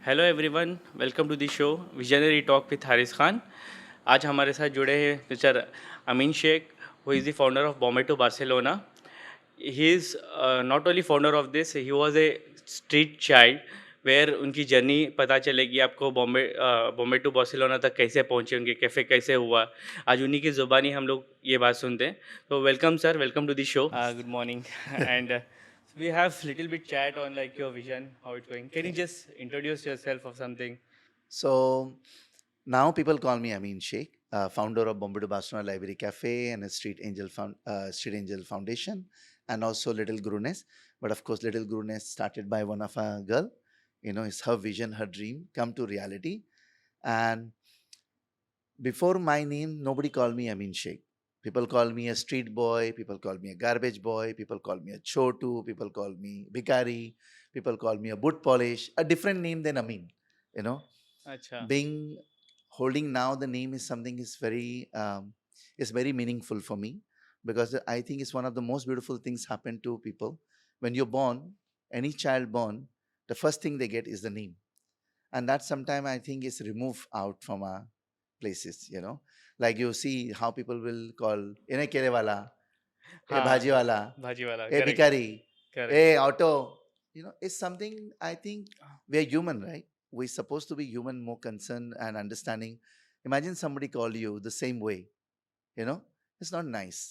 Hello everyone, welcome to the show visionary talk with Haris Khan. आज हमारे साथ जुड़े हैं mister Amin Shaikh, who is the founder of Bombay to Barcelona. He is not only founder of this, he was a street child where उनकी जर्नी पता चलेगी आपको। बॉम्बे टू बार्सिलोना तक कैसे पहुँचे, उनके कैफ़े कैसे हुआ, आज उन्हीं की ज़ुबानी हम लोग ये बात सुनते हैं। तो welcome sir, welcome to the show. Good morning and we have little bit chat on like your vision, how it's going. Can you just introduce yourself or something? So now people call me Amin Sheikh, founder of Bombay to Barcelona Library Cafe and a Street Angel Foundation, and also Little Grunes. But of course, Little Grunes started by one of a girl. You know, it's her vision, her dream come to reality. And before my name, nobody called me Amin Sheikh. People call me a street boy. People call me a garbage boy. People call me a chotu. People call me Bikari. People call me a boot polish. A different name than Amin. You know, अच्छा. being holding now the name is something is very meaningful for me because I think it's one of the most beautiful things happen to people when you're born. Any child born, the first thing they get is the name, and that sometimes I think is removed out from our places. You know, like you see how people will call ine kere wala, e हाँ, bhaji wala, भाजी वाला, e correct. bikari, correct. e auto. You know, it's something I think we are human, right? We're supposed to be human, more concerned and understanding. Imagine somebody call you the same way, you know, it's not nice.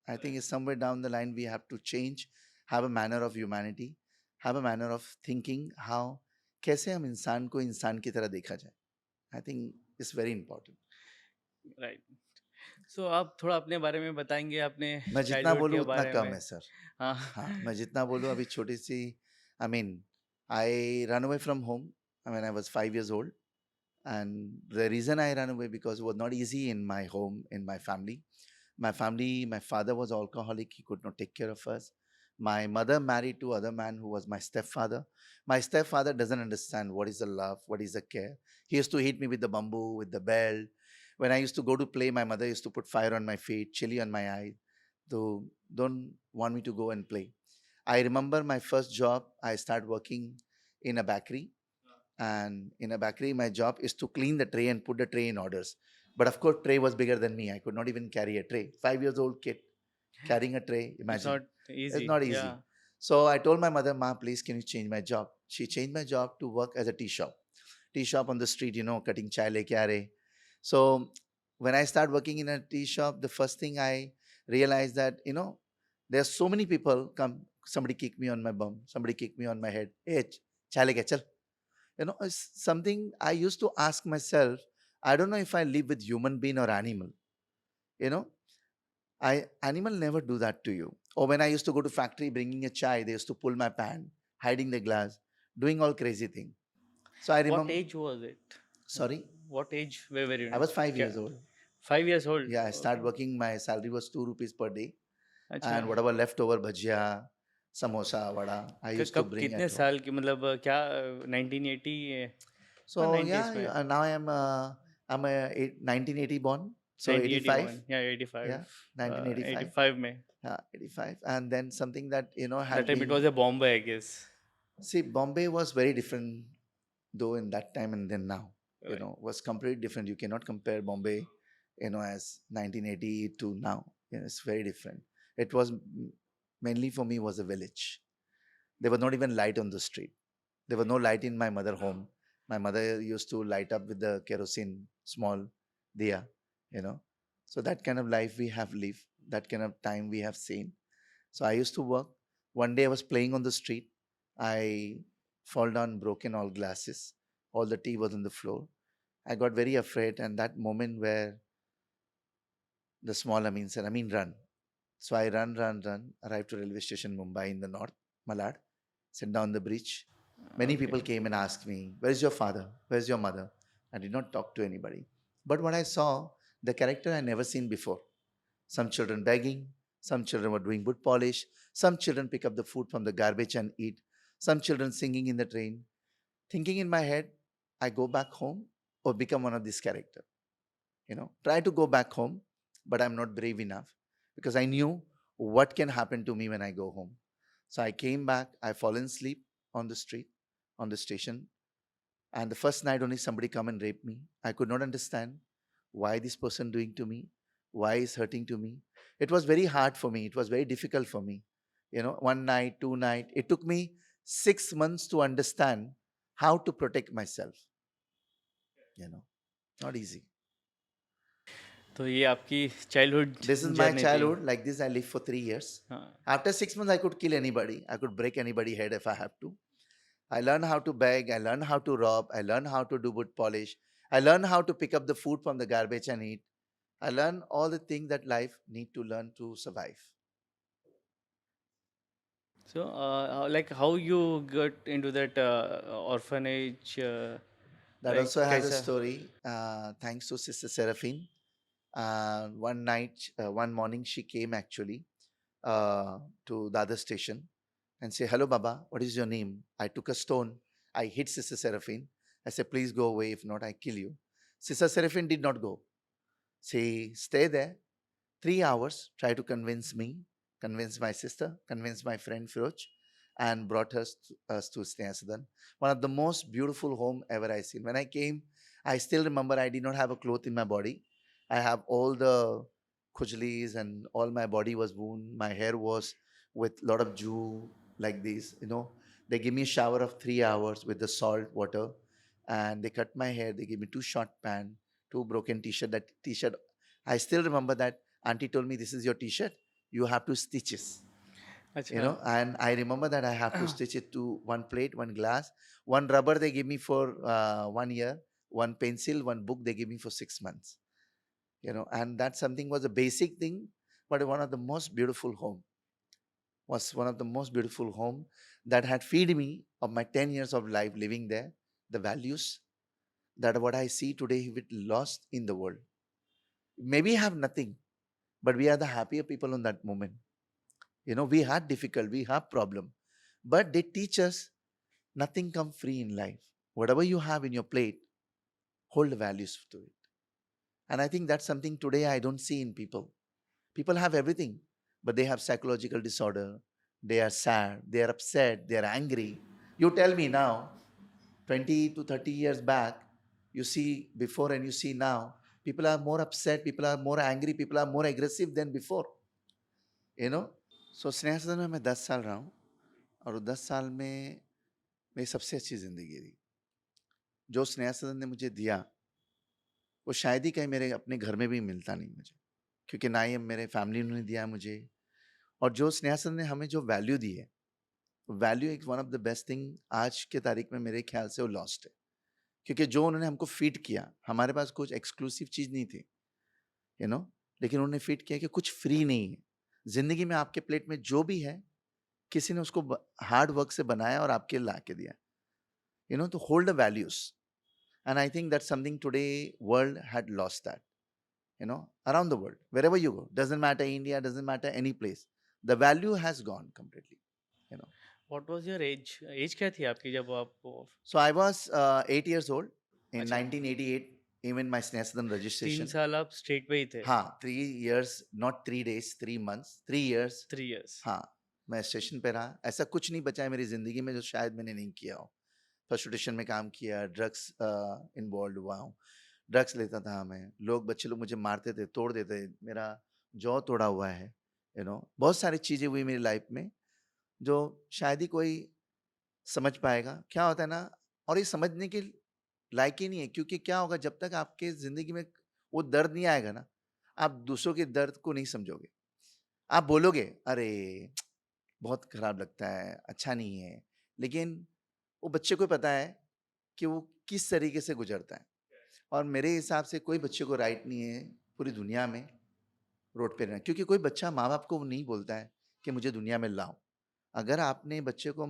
I think it's somewhere down the line we have to change, have a manner of humanity, have a manner of thinking, how कैसे हम इंसान को इंसान की तरह देखा जाए. I think it's very important. Right. So आप थोड़ा अपने बारे में बताएंगे, अपने मैं जितना चाइल्डहुड बोलूँ के उतना बारे कम में. है सर. हाँ. हाँ, मैं जितना बोलूँ अभी छोटी सी. I mean, I ran away from home when I was 5 years old. And the reason I ran away because it was not easy in my home, in my family. My father was alcoholic. He could not take care of us. My mother married to other man who was my stepfather. My stepfather doesn't understand what is the love, what is the care. He used to hit me with the bamboo, with the belt. When I used to go to play, my mother used to put fire on my feet, chili on my eye, to don't want me to go and play. I remember my first job. I started working in a bakery, and in a bakery my job is to clean the tray and put the tray in orders. But of course tray was bigger than me. I could not even carry a tray. 5 years old kid carrying a tray, It's imagine. not It's easy. not easy. Yeah. So I told my mother, Ma, please can you change my job. She changed my job to work as a tea shop on the street, you know, cutting chai leke aa rahe. So when I start working in a tea shop, the first thing I realized that, you know, there are so many people come. Somebody kick me on my bum, somebody kick me on my head. Hey, chai leke chal. You know, it's something I used to ask myself. I don't know if I live with human being or animal. You know, I animal never do that to you. Or when I used to go to factory bringing a chai, they used to pull my pan, hiding the glass, doing all crazy thing. So I What remember. age was it? Sorry, What age were you I in? was five क्या? years old. 5 years old. Yeah, I started Okay. working. My salary was 2 rupees per day, अच्छा. and whatever leftover bhajia, samosa, vada, I used to कब bring कितने at home. साल की, मतलब क्या 1980? हाँ, So 90s yeah, में. now I'm a 1980 born, so 85. 1981 या 85. Yeah, 1985. 85 में. 85. And then something that, you know, That had time it been. was a Bombay, I guess. See, Bombay was very different, though, in that time and then now. You Right. know, was completely different. You cannot compare Bombay, you know, as 1980 to now. You know, it's very different. It was mainly for me was a village. There was not even light on the street. There was no light in my mother home. My mother used to light up with the kerosene, small diya, you know. So that kind of life we have lived, that kind of time we have seen. So I used to work. One day I was playing on the street. I fall down, broken all glasses. All the tea was on the floor. I got very afraid, and that moment where the small Amin said, Amin, run. So I run, arrived to railway station Mumbai in the north, Malad, sit down the bridge. Many Okay. people came and asked me, where's your father? Where's your mother? I did not talk to anybody. But what I saw, the character I never seen before. Some children begging, some children were doing wood polish, some children pick up the food from the garbage and eat, some children singing in the train. Thinking in my head, I go back home or become one of these character. You know, try to go back home, but I'm not brave enough because I knew what can happen to me when I go home. So I came back, I fallen asleep on the street, on the station. And the first night only somebody come and rape me. I could not understand why this person doing to me, why is hurting to me. It was very hard for me. It was very difficult for me. One night, two night. It took me 6 months to understand how to protect myself. Not easy. तो ये आपकी childhood This is my journey थी। childhood. Like this, I lived for 3 years. हाँ, After 6 months, I could kill anybody. I could break anybody's head if I have to. I learned how to beg. I learned how to rob. I learned how to do wood polish. I learned how to pick up the food from the garbage and eat. I learned all the things that life need to learn to survive. so like how you got into that orphanage, That like also has a कैसा? story. Thanks to Sister Seraphine. One morning, she came actually to the other station and say, "Hello, Baba. What is your name?" I took a stone. I hit Sister Seraphine. I said, "Please go away. If not, I kill you." Sister Seraphine did not go. She stay there 3 hours, try to convince me, convince my sister, convince my friend Firoj, and brought us to Snehasadan. One of the most beautiful home ever I seen. When I came, I still remember I did not have a cloth in my body. I have all the khujlis and all my body was wound. My hair was with lot of dew like this. They give me a shower of 3 hours with the salt water and they cut my hair. They give me two short pants, two broken t-shirt. That t-shirt, I still remember that auntie told me, "This is your t-shirt. You have to stitch it." अच्छा। And I remember that I have to stitch it to one plate, one glass, one rubber they give me for 1 year, one pencil, one book they give me for 6 months. And that something was a basic thing, but one of the most beautiful home was one of the most beautiful home that had feed me of my 10 years of life living there, the values that what I see today with lost in the world. Maybe have nothing, but we are the happier people on that moment. We had difficult, we have problem, but they teach us nothing come free in life. Whatever you have in your plate, hold the values to it. And I think that's something today I don't see in people. People have everything, but they have psychological disorder. They are sad, they are upset, they are angry. You tell me now, 20 to 30 years back, you see before and you see now, people are more upset, people are more angry, people are more aggressive than before. you know सो स्नेहा सदन में मैं 10 साल रहा हूँ और 10 साल में मेरी सबसे अच्छी ज़िंदगी थी। जो स्नेहा सदन ने मुझे दिया वो शायद ही कहीं मेरे अपने घर में भी मिलता नहीं मुझे, क्योंकि ना ही मेरे फैमिली ने दिया मुझे। और जो स्नेहा सदन ने हमें जो वैल्यू दी है, वैल्यू एक one of the best thing आज के तारीख में मेरे ख्याल से वो लॉस्ट है। क्योंकि जो उन्होंने हमको फीड किया, हमारे पास कुछ एक्सक्लूसिव चीज़ नहीं थी, लेकिन उन्होंने फीड किया कि कुछ फ्री नहीं है। ज़िंदगी में आपके प्लेट में जो भी है, किसी ने उसको हार्ड वर्क से बनाया और आपके ला के दिया, to hold the values. And I think that's something today world had lost that, around the world, wherever you go, doesn't matter India, doesn't matter any place, the value has gone completely. What was your age? Age क्या थी आपकी जब आपको? So I was 8 years old in अच्छा, 1988, even my Snehasadan 3 registration. साल आप state पे ही थे? हाँ, 3 years, not 3 days, 3 months, 3 years. 3 years. हाँ, मैं स्टेशन पे रहा। ऐसा कुछ नहीं बचा है मेरी ज़िंदगी में जो शायद मैंने नहीं किया हो। फर्स्ट स्टेशन में काम किया, ड्रग्स इन्वॉल्व हुआ हूँ। ड्रग्स लेता था मैं, बच्चे लोग मुझे मारते थे, तोड़ देते, मेरा जॉ तोड़ा हुआ है। बहुत सारी चीज़ें हुई मेरी लाइफ में जो शायद ही कोई समझ पाएगा। क्या होता है ना, और ये समझने के लायक ही नहीं है, क्योंकि क्या होगा जब तक आपके ज़िंदगी में वो दर्द नहीं आएगा ना, आप दूसरों के दर्द को नहीं समझोगे। आप बोलोगे, "अरे! बहुत खराब लगता है, अच्छा नहीं है।" लेकिन वो बच्चे को पता है कि वो किस तरीके से गुज़रता है। और मेरे हिसाब से कोई बच्चे को राइट नहीं है पूरी दुनिया में रोड पे रहना, क्योंकि कोई बच्चा माँ-बाप को नहीं बोलता है कि मुझे दुनिया में लाओ। अगर आपने बच्चे को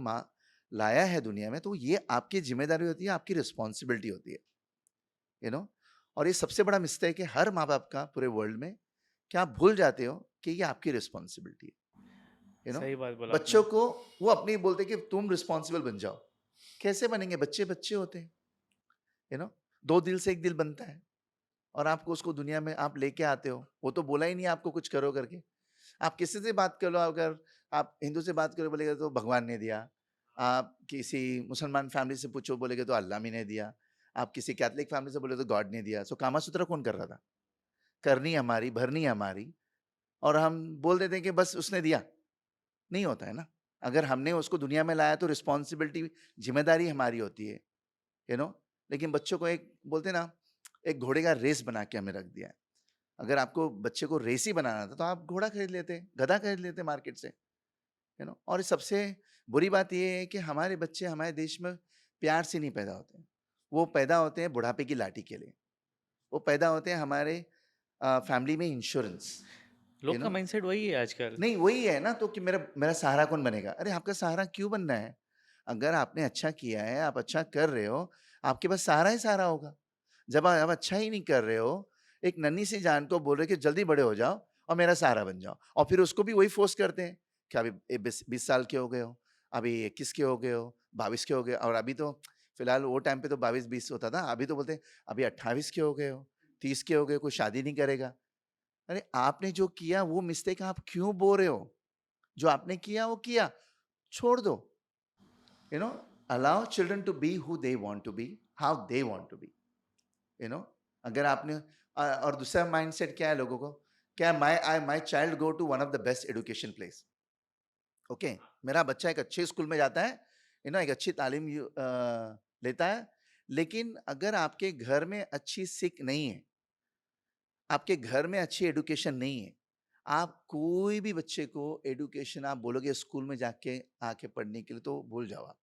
लाया है दुनिया में, तो ये आपकी ज़िम्मेदारी होती है, आपकी रिस्पॉन्सिबिलिटी होती है। यू नो और ये सबसे बड़ा मिस्टेक है हर माँ-बाप का पूरे वर्ल्ड में, कि आप भूल जाते हो कि ये आपकी रिस्पॉन्सिबिलिटी है। सही बात बोला आपने। बच्चों को वो अपने बोलते कि तुम रिस्पॉन्सिबल बन जाओ। कैसे बनेंगे? बच्चे बच्चे होते हैं। दो दिल से एक दिल बनता है, और आपको उसको दुनिया में आप लेके आते हो। वो तो बोला ही नहीं आपको कुछ करो करके। आप किसी से बात कर लो, अगर आप हिंदू से बात करो, बोलेगा तो भगवान ने दिया। आप किसी मुसलमान फैमिली से पूछो, बोलेगे तो अल्लाह ने दिया। आप किसी कैथलिक फैमिली से बोले तो गॉड ने दिया। सो कामा सूत्र कौन कर रहा था? करनी हमारी, भरनी हमारी, और हम बोल देते हैं कि बस उसने दिया। नहीं होता है ना। अगर हमने उसको दुनिया में लाया तो रिस्पॉन्सिबिलिटी, जिम्मेदारी हमारी होती है, यू नो। लेकिन बच्चों को एक बोलते हैं ना, एक घोड़े का रेस बना के हमें रख दिया है। अगर आपको बच्चे को रेसी बनाना था तो आप घोड़ा खरीद लेते, गधा खरीद लेते मार्केट से, यू नो। और सबसे बुरी बात यह है कि हमारे बच्चे हमारे देश में प्यार से नहीं पैदा होते हैं। वो पैदा होते हैं बुढ़ापे की लाठी के लिए। वो पैदा होते हैं हमारे फैमिली में इंश्योरेंस, यू लोग का नो। माइंडसेट वही है आजकल। नहीं, वही है ना, तो कि मेरा मेरा सहारा कौन बनेगा? अरे आपका सहारा क्यों बनना है? अगर आपने अच्छा किया है, आप अच्छा कर रहे हो, आपके पास सहारा ही सहारा होगा। जब आप अच्छा ही नहीं कर रहे हो, एक नन्ही सी जान को बोल रहे हो कि जल्दी बड़े हो जाओ और मेरा सहारा बन जाओ, और फिर उसको भी वही फोर्स करते हैं कि अभी 20 साल के हो गए हो, अभी 21 के हो गए हो, 22 के हो गए, और अभी तो फिलहाल वो टाइम पे तो 22-20 होता था, अभी तो बोलते हैं अभी 28 के हो गए हो, 30 के हो गए, कोई शादी नहीं करेगा। अरे आपने जो किया वो मिस्टेक आप क्यों बो रहे हो? जो आपने किया वो किया, छोड़ दो, you know. Allow children to be who they want to be, how they want to be, you know. अगर आपने और दूसरा माइंडसेट क्या है लोगों को, क्या my child go to one of the best education place, okay, मेरा बच्चा एक अच्छे स्कूल में जाता है, यू नो, एक अच्छी तालीम लेता है। लेकिन अगर आपके घर में अच्छी सीख नहीं है, आपके घर में अच्छी एडुकेशन नहीं है, आप कोई भी बच्चे को एडुकेशन आप बोलोगे स्कूल में जाके आके पढ़ने के लिए, तो भूल जाओ आप।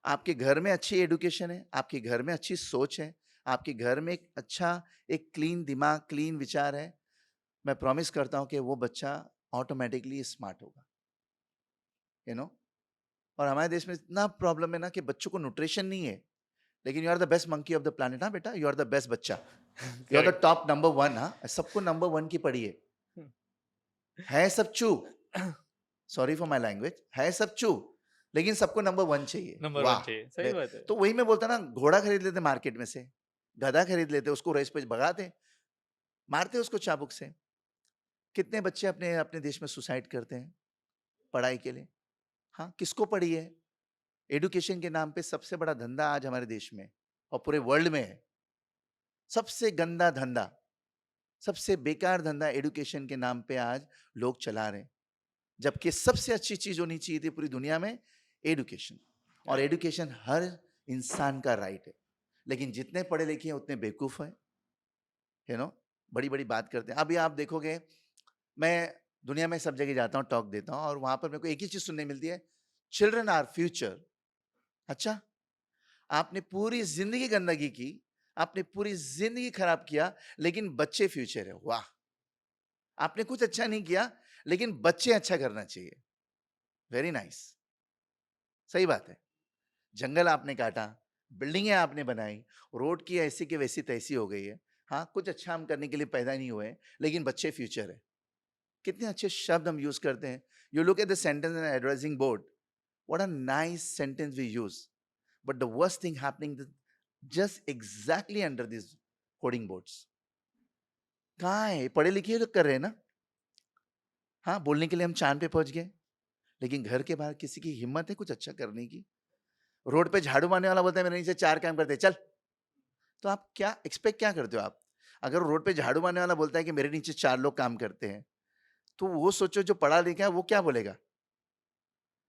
आपके घर में अच्छी एडुकेशन है, आपके घर में अच्छी सोच है, आपके घर में एक अच्छा, एक क्लीन दिमाग, क्लीन विचार है, मैं प्रॉमिस करता हूं कि वो बच्चा ऑटोमेटिकली स्मार्ट होगा, यू नो। और हमारे देश में इतना प्रॉब्लम है ना कि बच्चों को न्यूट्रिशन नहीं है, लेकिन you are the best monkey of the planet. हाँ बेटा, यू आर द बेस्ट बच्चा, you are the correct. Top number one. हाँ, सबको नंबर वन की पड़ी है सब चू, सॉरी फॉर माय लैंग्वेज, है सब चू, लेकिन सबको नंबर वन चाहिए। नंबर वन वाह। चाहिए, सही बात है। तो वही मैं बोलता ना, घोड़ा खरीद लेते मार्केट में से, गधा खरीद लेते, उसको रेस पे भगाते, मारते उसको चाबुक से। कितने बच्चे अपने अपने देश में सुसाइड करते हैं पढ़ाई के लिए? हाँ, किसको पढ़ी है? एडुकेशन के नाम पे सबसे बड़ा धंधा आज हमारे देश में और पूरे वर्ल्ड में है। सबसे गंदा धंधा, सबसे बेकार धंधा एडुकेशन के नाम पे आज लोग चला रहे हैं, जबकि सबसे अच्छी चीज होनी चाहिए थी पूरी दुनिया में, एडुकेशन। और करेक्ट। एडुकेशन हर इंसान का राइट है, लेकिन जितने पढ़े लिखे हैं उतने बेवकूफ हैं, यू नो। बड़ी बड़ी बात करते हैं। अभी आप देखोगे, मैं दुनिया में सब जगह जाता हूँ, टॉक देता हूँ, और वहां पर मेरे को एक ही चीज सुनने मिलती है, चिल्ड्रन आर फ्यूचर। अच्छा, आपने पूरी जिंदगी गंदगी की, आपने पूरी जिंदगी खराब किया, लेकिन बच्चे फ्यूचर है। वाह। आपने कुछ अच्छा नहीं किया, लेकिन बच्चे अच्छा करना चाहिए। Very nice. सही बात है। जंगल आपने काटा, बिल्डिंगें आपने बनाई, रोड की ऐसी की वैसी तैसी हो गई है। हाँ, कुछ अच्छा हम करने के लिए पैदा नहीं हुए, लेकिन बच्चे फ्यूचर है। कितने अच्छे शब्द हम यूज करते हैं। You look at the sentence in advertising board, what a nice sentence we use, but the worst thing happening just exactly under this hoarding boards. कहाँ है? पढ़े लिखे लोग कर रहे हैं ना। हाँ, बोलने के लिए हम चांद पे पहुंच गए, लेकिन घर के बाहर किसी की हिम्मत है कुछ अच्छा करने की? रोड पे झाड़ू मारने वाला बोलता है मेरे नीचे 4 काम करते हैं, चल। तो आप क्या एक्सपेक्ट क्या करते हो आप? अगर रोड पे झाड़ू मारने वाला बोलता है कि मेरे नीचे 4 लोग काम करते हैं, तो वो सोचो जो पढ़ा लिखा है वो क्या बोलेगा,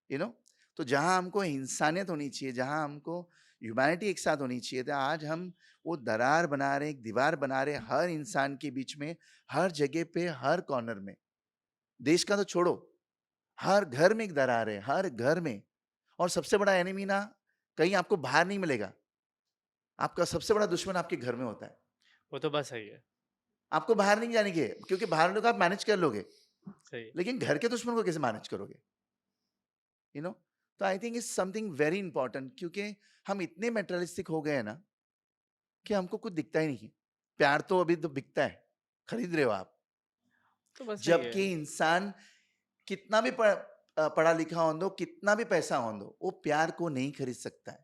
यू नो। तो जहां हमको इंसानियत होनी चाहिए, जहां हमको ह्यूमैनिटी एक साथ होनी चाहिए, तो आज हम वो दरार बना रहे हैं, एक दीवार बना रहे हैं हर इंसान के बीच में, हर जगह पे, हर कॉर्नर में। देश का तो छोड़ो, हर घर में एक दरार है, हर घर में। और सबसे बड़ा एनिमी ना कहीं आपको बाहर नहीं मिलेगा, आपका सबसे बड़ा दुश्मन आपके घर में होता है। वो तो बात सही है। आपको बाहर नहीं जाने की, क्योंकि बाहर लोग आप मैनेज कर लोगे, सही है। लेकिन घर के दुश्मन को कैसे मैनेज करोगे, यू नो। तो I think is something very important, क्योंकि हम इतने मेटेरियलिस्टिक हो गए हैं ना कि हमको कुछ दिखता ही नहीं है। प्यार तो अभी तो बिकता है, खरीद रहे हो आप। तो बस सही है। जबकि इंसान कितना भी पढ़ा लिखा हो दो, कितना भी पैसा हो दो, वो प्यार को नहीं खरीद सकता है।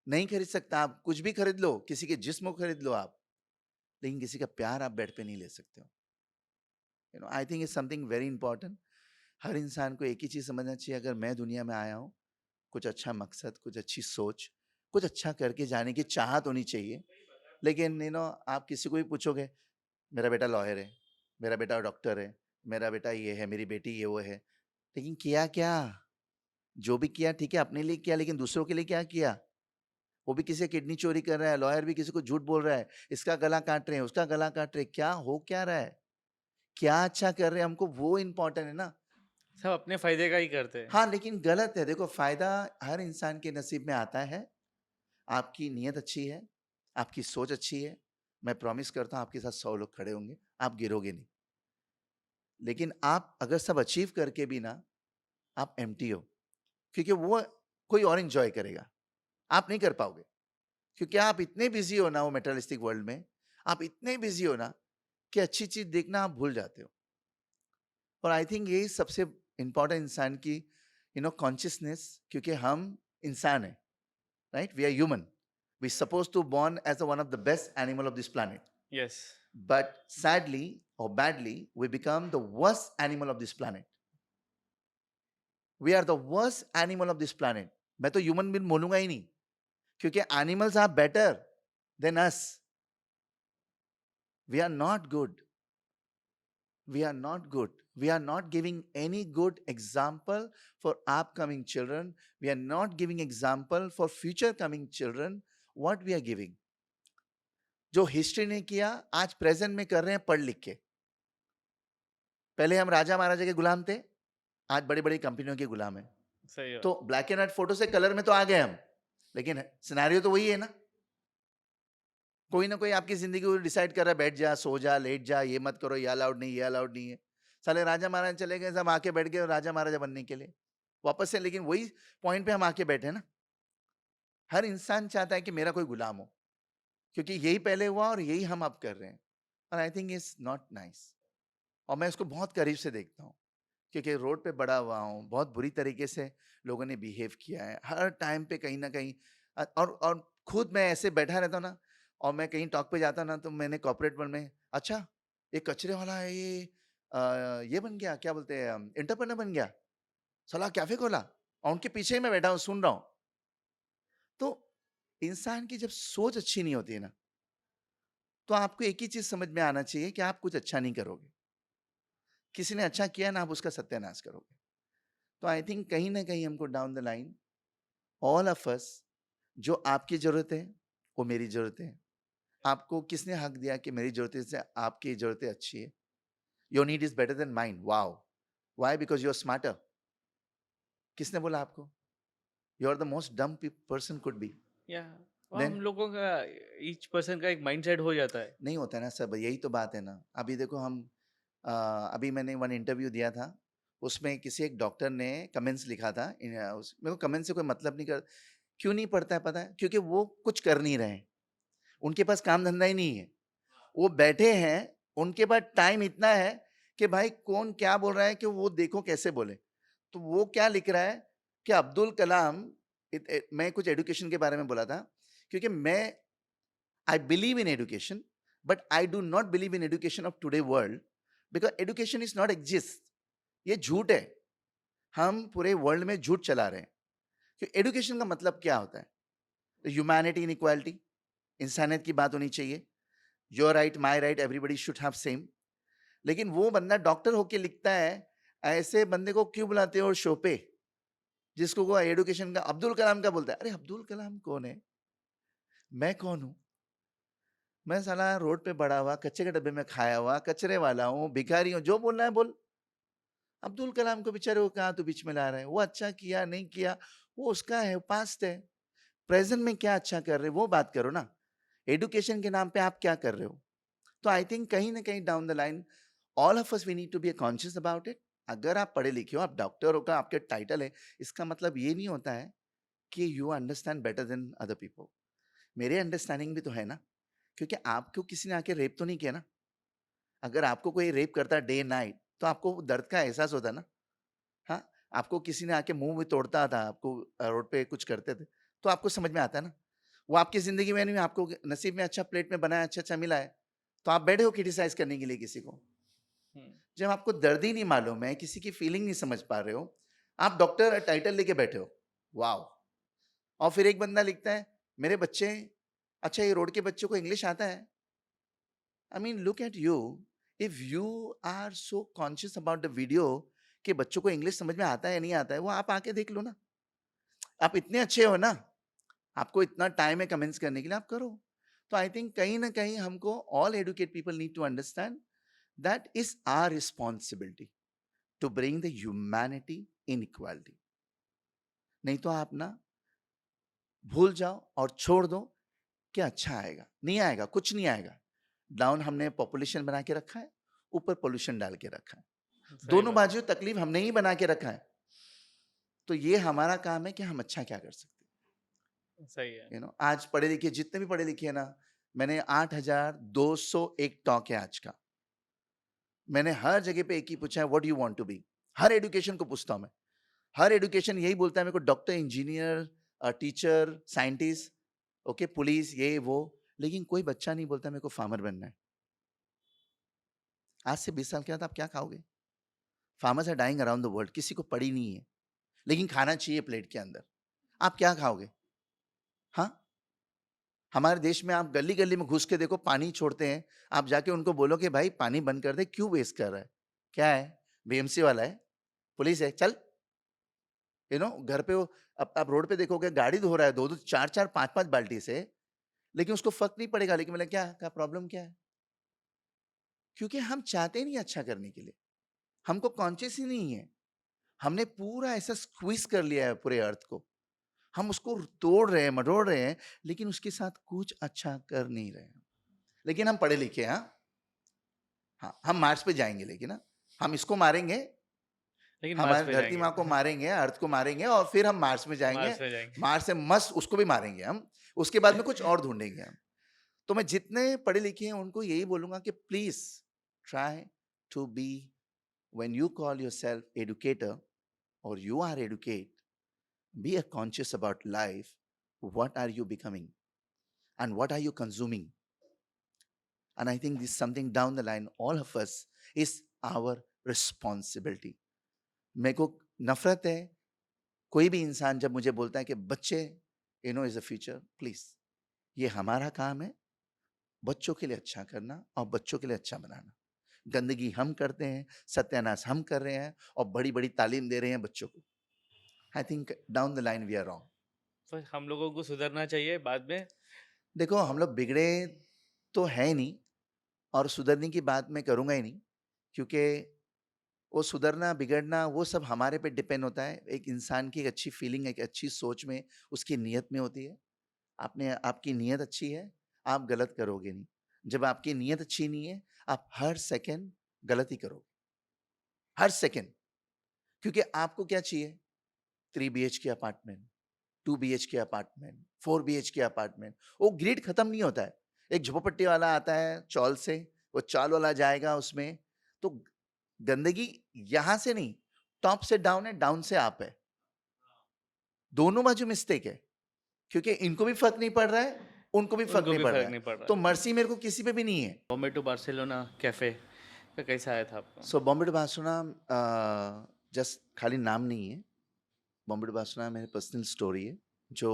नहीं खरीद सकता। आप कुछ भी खरीद लो, किसी के जिस्म को खरीद लो आप, लेकिन किसी का प्यार आप बेड पे नहीं ले सकते हो, you know. I think is something very important. हर इंसान को एक ही चीज़ समझना चाहिए, अगर मैं दुनिया में आया हूँ, कुछ अच्छा मकसद, कुछ अच्छी सोच, कुछ अच्छा करके जाने की चाहत होनी चाहिए। लेकिन आप किसी को भी पूछोगे, मेरा बेटा लॉयर है, मेरा बेटा डॉक्टर है, मेरा बेटा ये है, मेरी बेटी ये वो है, लेकिन किया क्या? जो भी किया ठीक है, अपने लिए किया, लेकिन दूसरों के लिए क्या किया? वो भी किसी की किडनी चोरी कर रहा है, लॉयर भी किसी को झूठ बोल रहा है, इसका गला काट रहे हैं, उसका गला काट रहे हैं, क्या हो क्या रहा है? क्या अच्छा कर रहे हैं हमको, वो इम्पोर्टेंट है ना। सब अपने फायदे का ही करते हैं। हाँ, लेकिन गलत है। देखो, फायदा हर इंसान के नसीब में आता है। आपकी नीयत अच्छी है, आपकी सोच अच्छी है, मैं प्रॉमिस करता हूँ आपके साथ 100 लोग खड़े होंगे, आप गिरोगे नहीं। लेकिन आप अगर सब अचीव करके भी ना, आप एम्प्टी हो, क्योंकि वो कोई और एंजॉय करेगा, आप नहीं कर पाओगे। क्योंकि आप इतने बिजी हो ना वो मेटेरियलिस्टिक वर्ल्ड में, आप इतने बिजी हो ना कि अच्छी चीज देखना आप भूल जाते हो। और आई थिंक यही सबसे इंपॉर्टेंट इंसान की कॉन्शियसनेस, क्योंकि हम इंसान हैं, right? We are human, we suppose to born as one of the best animal of this planet, yes. but sadly or badly we become the worst animal of this planet. We are the worst animal of this planet. मैं तो human being बोलूंगा ही नहीं, क्योंकि animals are better than us. We are not good. We are not good. We are not giving any good example for upcoming children. We are not giving example for future coming children. What we are giving? जो history ने किया, आज present में कर रहे हैं पढ़ लिख के. पहले हम राजा महाराजा के गुलाम थे, आज बड़ी बड़ी कंपनियों के गुलाम हैं. सही है। तो ब्लैक एंड व्हाइट फोटो से कलर में तो आ गए हम, लेकिन सिनेरियो तो वही है ना. कोई ना कोई आपकी जिंदगी को डिसाइड कर रहा है, बैठ जा, सो जा, लेट जा, ये मत करो, ये अलाउड नहीं, ये अलाउड नहीं है. साले राजा महाराजा चले गए, सब आके बैठ गए राजा महाराजा बनने के लिए वापस से. लेकिन वही पॉइंट पे हम आके बैठे ना. हर इंसान चाहता है कि मेरा कोई गुलाम हो, क्योंकि यही पहले हुआ और यही हम अब कर रहे हैं. और I think it's not nice. और मैं इसको बहुत करीब से देखता हूँ, क्योंकि रोड पे बड़ा हुआ हूँ, बहुत बुरी तरीके से लोगों ने बिहेव किया है हर टाइम पे कहीं ना कहीं. और खुद मैं ऐसे बैठा रहता हूँ ना, और मैं कहीं टॉक पे जाता ना, तो मैंने कॉर्पोरेट वर्ल्ड में, अच्छा ये कचरे वाला है, ये बन गया, क्या बोलते हैं, एंटरप्रेन्योर बन गया, साला कैफे खोला, और उनके पीछे ही मैं बैठा हूँ, सुन रहा हूँ. तो इंसान की जब सोच अच्छी नहीं होती है ना, तो आपको एक ही चीज समझ में आना चाहिए कि आप कुछ अच्छा नहीं करोगे. किसी ने अच्छा किया ना, आप उसका सत्यानाश करोगे. तो आई थिंक कहीं ना कहीं हमको down the line, all of अस, जो आपकी जरूरत है वो मेरी जरूरत है. आपको किसने हक दिया कि मेरी जरूरतें से आपकी जरूरतें अच्छी है? Your need is better than mind. Wow. Why? Because you are smarter. किसने बोला आपको? You are the most dumb person could be. या देन हम लोगों का ईच पर्सन का एक माइंडसेट हो जाता है। नहीं होता है ना सब, यही तो बात है ना. अभी देखो हम अभी मैंने वन इंटरव्यू दिया था, उसमें किसी एक डॉक्टर ने कमेंट्स लिखा था. मेरे को कमेंट से कोई मतलब नहीं कर. क्यों नहीं पड़ता है पता है? क्योंकि वो कुछ कर नहीं रहे हैं, उनके पास काम धंधा ही नहीं है, वो बैठे हैं. उनके पास टाइम इतना है कि भाई कौन क्या बोल रहा है कि वो देखो कैसे बोले. तो वो क्या लिख रहा है कि अब्दुल कलाम, मैं कुछ एजुकेशन के बारे में बोला था, क्योंकि मैं I believe in education, but I do not believe in education of today world, because education is not exist. ये झूठ है. हम पूरे वर्ल्ड में झूठ चला रहे हैं. कि एजुकेशन का मतलब क्या होता है? ह्यूमैनिटी इन इक्वालिटी, इंसानियत की बात होनी चाहिए. Your right, my right, everybody should have same. लेकिन वो बंदा डॉक्टर होके लिखता है, ऐसे बंदे को क्यों बुलाते हो शो पे, जिसको वो एजुकेशन का अब्दुल कलाम का बोलता है? अरे अब्दुल कलाम कौन है? मैं कौन हूं? मैं साला रोड पे बड़ा हुआ, कच्चे के डब्बे में खाया हुआ, कचरे वाला हूँ, भिखारी हूँ, जो बोलना है बोल. अब्दुल कलाम को बेचारे को कहाँ तो बीच में ला रहे हैं? वो अच्छा किया नहीं किया वो उसका है, पास्ट है. प्रेजेंट में क्या अच्छा कर रहे हो वो बात करो ना. एजुकेशन के नाम पे आप क्या कर रहे हो? तो आई थिंक कहीं ना कहीं down the line, all of us we need to be conscious about it. अगर आप पढ़े लिखे हो, आप डॉक्टर हो का आपके टाइटल है, इसका मतलब ये नहीं होता है कि you understand better than other people. मेरे अंडरस्टैंडिंग भी तो है ना, क्योंकि आपको किसी ने आके रेप तो नहीं किया ना. अगर आपको कोई रेप करता है डे नाइट, तो आपको दर्द का एहसास होता ना. हाँ, आपको किसी ने आके मुंह में तोड़ता था, आपको रोड पे कुछ करते थे, तो आपको समझ में आता है ना. वो आपकी जिंदगी में नहीं, आपको नसीब में अच्छा प्लेट में बनाया, अच्छा अच्छा मिला है, तो आप बैठे हो क्रिटिसाइज करने के लिए किसी को. जब आपको दर्द ही नहीं मालूम है, किसी की फीलिंग नहीं समझ पा रहे हो, आप डॉक्टर टाइटल लेके बैठे हो, वाओ। और फिर एक बंदा लिखता है मेरे बच्चे, अच्छा ये रोड के बच्चों को इंग्लिश आता है। I mean look at you, if you are so conscious about the video कि बच्चों को इंग्लिश समझ में आता है या नहीं आता है, वो आप आके देख लो ना। आप इतने अच्छे हो ना, आपको इतना टाइम है कमेंट्स करने के लिए, आप करो। तो आई थिंक कहीं ना कहीं हमको all educate people need to understand that is our responsibility to bring the humanity in equality. नहीं तो आप ना भूल जाओ और छोड़ दो कि अच्छा आएगा, नहीं आएगा, कुछ नहीं आएगा। डाउन हमने पॉपुलेशन बना के रखा है, ऊपर पोल्यूशन डाल के रखा है, सही दोनों बात। बाजू तकलीफ हमने ही बना के रखा है। तो ये हमारा काम है कि हम अच्छा क्या कर सकते सही है। हैं। आज पढ़े लिखे जितने भी पढ़े लिखे हैं ना, मैंने 8,201 टॉक है आज का। मैंने हर जगह पे एक ही पूछा है, what you want to be. हर एजुकेशन को पूछता हूं मैं, हर एजुकेशन यही बोलता है मेरे को, doctor, engineer, teacher, scientist, okay, police, ये वो। लेकिन कोई बच्चा नहीं बोलता मेरे को फार्मर बनना है। आज से 20 साल के बाद आप क्या खाओगे? Farmers are dying around the world, किसी को पड़ी नहीं है, लेकिन खाना चाहिए प्लेट के अंदर। आप क्या खाओगे? हाँ, हमारे देश में आप गली गली में घुस के देखो, पानी छोड़ते हैं। आप जाके उनको बोलो कि भाई पानी बंद कर दे, क्यों वेस्ट कर रहा है? क्या है? बीएमसी वाला है, पुलिस है, चल। घर पे वो, अब आप रोड पे देखोगे गाड़ी धो रहा है, दो दो चार चार पांच पांच बाल्टी से, लेकिन उसको फर्क नहीं पड़ेगा। लेकिन मतलब क्या प्रॉब्लम क्या है? क्योंकि हम चाहते नहीं अच्छा करने के लिए, हमको कॉन्शियस ही नहीं है। हमने पूरा ऐसा स्क्वीज कर लिया है पूरे अर्थ को, हम उसको तोड़ रहे हैं, मरोड़ रहे हैं, लेकिन उसके साथ कुछ अच्छा कर नहीं रहे हैं। लेकिन हम पढ़े लिखे हैं, हाँ। हाँ, हम मार्स पे जाएंगे, लेकिन हाँ, हम इसको मारेंगे, लेकिन मार्स हमारे पे धरती जाएँगे। माँ को मारेंगे, अर्थ को मारेंगे, और फिर हम मार्स में जाएंगे। मार्स पे जाएँगे। मार्स से मस्त उसको भी मारेंगे हम। उसके बाद में कुछ और ढूंढेंगे हम। तो मैं जितने पढ़े लिखे हैं उनको यही बोलूंगा कि please try to be, when you call yourself educator और you are educate, be a conscious about life. What are you becoming and what are you consuming? And I think this is something down the line, all of us, is our responsibility. मेरे को नफरत है कोई भी इंसान जब मुझे बोलता है कि बच्चे इज अ फ्यूचर। प्लीज, ये हमारा काम है बच्चों के लिए अच्छा करना और बच्चों के लिए अच्छा बनाना। गंदगी हम करते हैं, सत्यानाश हम कर रहे हैं, और बड़ी बड़ी तालीम दे रहे हैं बच्चों को। I think down the line we are wrong. तो हम लोगों को सुधरना चाहिए बाद में। देखो, हम लोग बिगड़े तो है नहीं, और सुधरने की बात मैं करूंगा ही नहीं, क्योंकि वो सुधरना बिगड़ना वो सब हमारे पे डिपेंड होता है। एक इंसान की एक अच्छी फीलिंग, एक अच्छी सोच में, उसकी नीयत में होती है। आपकी नीयत अच्छी है, आप गलत करोगे नहीं। जब आपकी नीयत अच्छी नहीं है, आप हर सेकंड गलत ही करोगे, हर सेकंड। क्योंकि आपको क्या चाहिए? 3 BHK apartment, 2 BHK apartment, 4 BHK apartment. वो ग्रिड खत्म नहीं होता है। एक झोपड़पट्टी वाला आता है चौल से, वो चाल वाला जाएगा उसमें। तो गंदगी यहां से नहीं, टॉप से डाउन है, डाउन से अप है, दोनों बाजू मिस्टेक है। क्योंकि इनको भी फर्क नहीं पड़ रहा है, उनको भी फर्क उनको नहीं भी पड़ रहा फ़र्क है। नहीं पड़ रहा तो है। मर्सी मेरे को किसी पे भी नहीं है। बॉम्बे टू बार्सिलोना कैफ़े का कैसा आया था आपको? सो बॉम्बे टू बार्सिलोना जस्ट खाली नाम नहीं है। बॉम्बे टू बार्सिलोना मेरी पर्सनल स्टोरी है। जो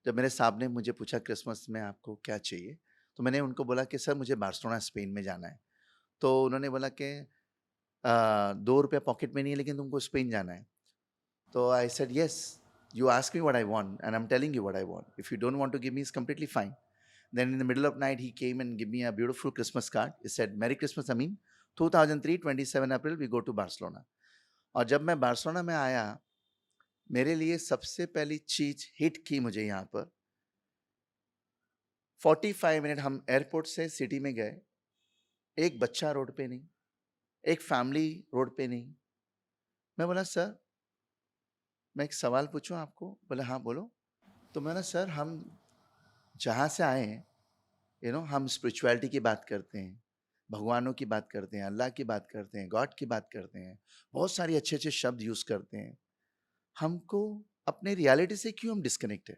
जब मेरे साहब ने मुझे पूछा क्रिसमस में आपको क्या चाहिए, तो मैंने उनको बोला कि सर मुझे बार्सिलोना स्पेन में जाना है। तो उन्होंने बोला कि 2 रुपया पॉकेट में नहीं है, लेकिन तुमको स्पेन जाना है। तो I said yes, you ask me what I want and I'm telling you what I want. If you don't want to give me, it's completely fine. Then in the middle of night, he came and gave me a beautiful Christmas card. He said, Merry Christmas, Amin. 2003, 27 April, we go to Barcelona. और जब मैं Barcelona में आया, मेरे लिए सबसे पहली चीज हिट की मुझे यहाँ पर। 45 मिनट हम एयरपोर्ट से सिटी में गए, एक बच्चा रोड पे नहीं, एक फैमिली रोड पे नहीं। मैं बोला सर, मैं एक सवाल पूछूं आपको? बोले हाँ बोलो। तो मैं बोला सर, हम जहाँ से आए हैं, हम स्पिरिचुअलिटी की बात करते हैं, भगवानों की बात करते हैं, अल्लाह की बात करते हैं, गॉड की बात करते हैं, बहुत सारी अच्छे अच्छे शब्द यूज करते हैं। हमको अपने रियलिटी से क्यों हम डिस्कनेक्ट है?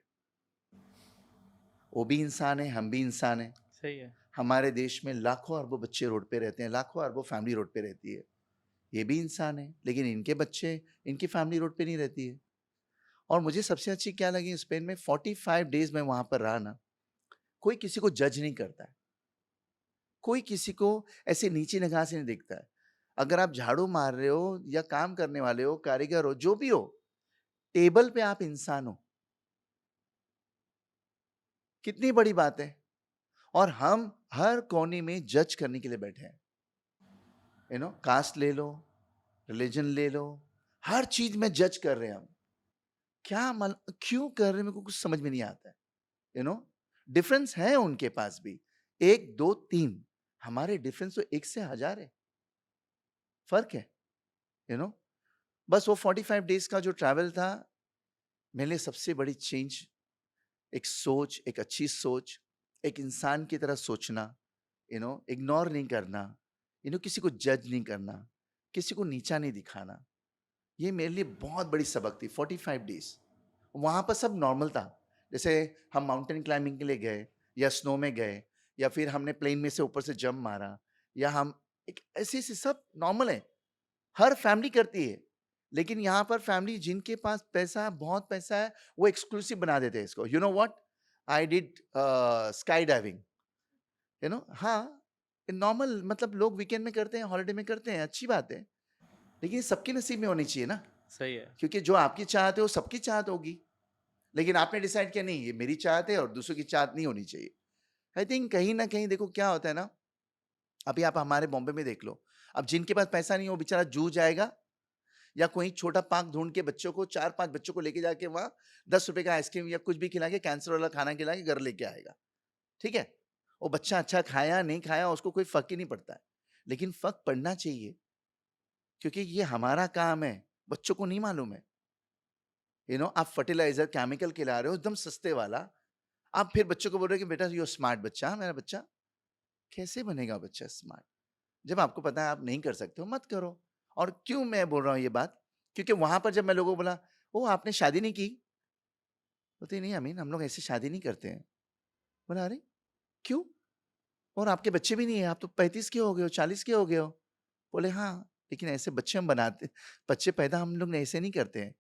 वो भी इंसान है, हम भी इंसान है। सही है। हमारे देश में लाखों अरबों बच्चे रोड पे रहते हैं, लाखों अरबों फैमिली रोड पे रहती है। ये भी इंसान है, लेकिन इनके बच्चे, इनकी फैमिली रोड पे नहीं रहती है। और मुझे सबसे अच्छी क्या लगी स्पेन में, 45 डेज में वहां पर रहा ना, कोई किसी को जज नहीं करता है, कोई किसी को ऐसे नीचे निगाह से नहीं देखता है। अगर आप झाड़ू मार रहे हो या काम करने वाले हो, कारीगर हो, जो भी हो, टेबल पे आप इंसान हो, कितनी बड़ी बात है। और हम हर कोने में जज करने के लिए बैठे हैं, कास्ट ले लो, रिलीजन ले लो, हर चीज में जज कर रहे हैं हम। क्या क्यों कर रहे हैं, मेरे को कुछ समझ में नहीं आता है। यू नो डिफरेंस है उनके पास भी, एक दो तीन, हमारे डिफरेंस तो एक से हजार है, फर्क है। यू नो बस वो 45 डेज का जो ट्रैवल था, मेरे लिए सबसे बड़ी चेंज, एक सोच, एक अच्छी सोच, एक इंसान की तरह सोचना, इग्नोर नहीं करना, किसी को जज नहीं करना, किसी को नीचा नहीं दिखाना। ये मेरे लिए बहुत बड़ी सबक थी 45 डेज। वहाँ पर सब नॉर्मल था। जैसे हम माउंटेन क्लाइंबिंग के लिए गए या स्नो में गए, या फिर हमने प्लेन में से ऊपर से जंप मारा, या हम एक ऐसे ऐसे सब नॉर्मल है, हर फैमिली करती है। लेकिन यहाँ पर फैमिली जिनके पास पैसा, बहुत पैसा है, वो एक्सक्लूसिव बना देते हैं इसको। What, I did sky diving. हाँ, नॉर्मल, मतलब लोग वीकेंड में करते हैं, हॉलिडे में करते हैं, अच्छी बात है। लेकिन ये सबके नसीब में होनी चाहिए ना, सही है। क्योंकि जो आपकी चाहत है वो सबकी चाहत होगी। लेकिन आपने डिसाइड किया नहीं, ये मेरी चाहत है और दूसरों की चाहत नहीं होनी चाहिए। आई थिंक कहीं ना कहीं देखो क्या होता है ना, अभी आप हमारे बॉम्बे में देख लो, अब जिनके पास पैसा नहीं हो बेचारा जू जाएगा, या कोई छोटा पार्क ढूंढ के बच्चों को, 4-5 बच्चों को लेके जाके वहां 10 रुपए का आइसक्रीम या कुछ भी खिला के, कैंसर वाला खाना खिला के घर लेके आएगा। ठीक है, वो बच्चा अच्छा खाया नहीं खाया उसको कोई फर्क ही नहीं पड़ता है। लेकिन फर्क पड़ना चाहिए, क्योंकि ये हमारा काम है, बच्चों को नहीं मालूम है। आप फर्टिलाइजर केमिकल खिला रहे हो एकदम सस्ते वाला, आप फिर बच्चों को बोल रहे हो कि बेटा यू स्मार्ट बच्चा, मेरा बच्चा कैसे बनेगा बच्चा स्मार्ट, जब आपको पता है आप नहीं कर सकते हो, मत करो। और क्यों मैं बोल रहा हूँ ये बात, क्योंकि वहां पर जब मैं लोगों को बोला, ओ आपने शादी नहीं की, बोलते नहीं अमीन हम लोग ऐसे शादी नहीं करते हैं। बोला अरे क्यों, और आपके बच्चे भी नहीं है, आप तो 35 के हो गए हो, 40 के हो गए हो। बोले हाँ, लेकिन ऐसे बच्चे हम बनाते, बच्चे पैदा हम लोग ऐसे नहीं करते हैं।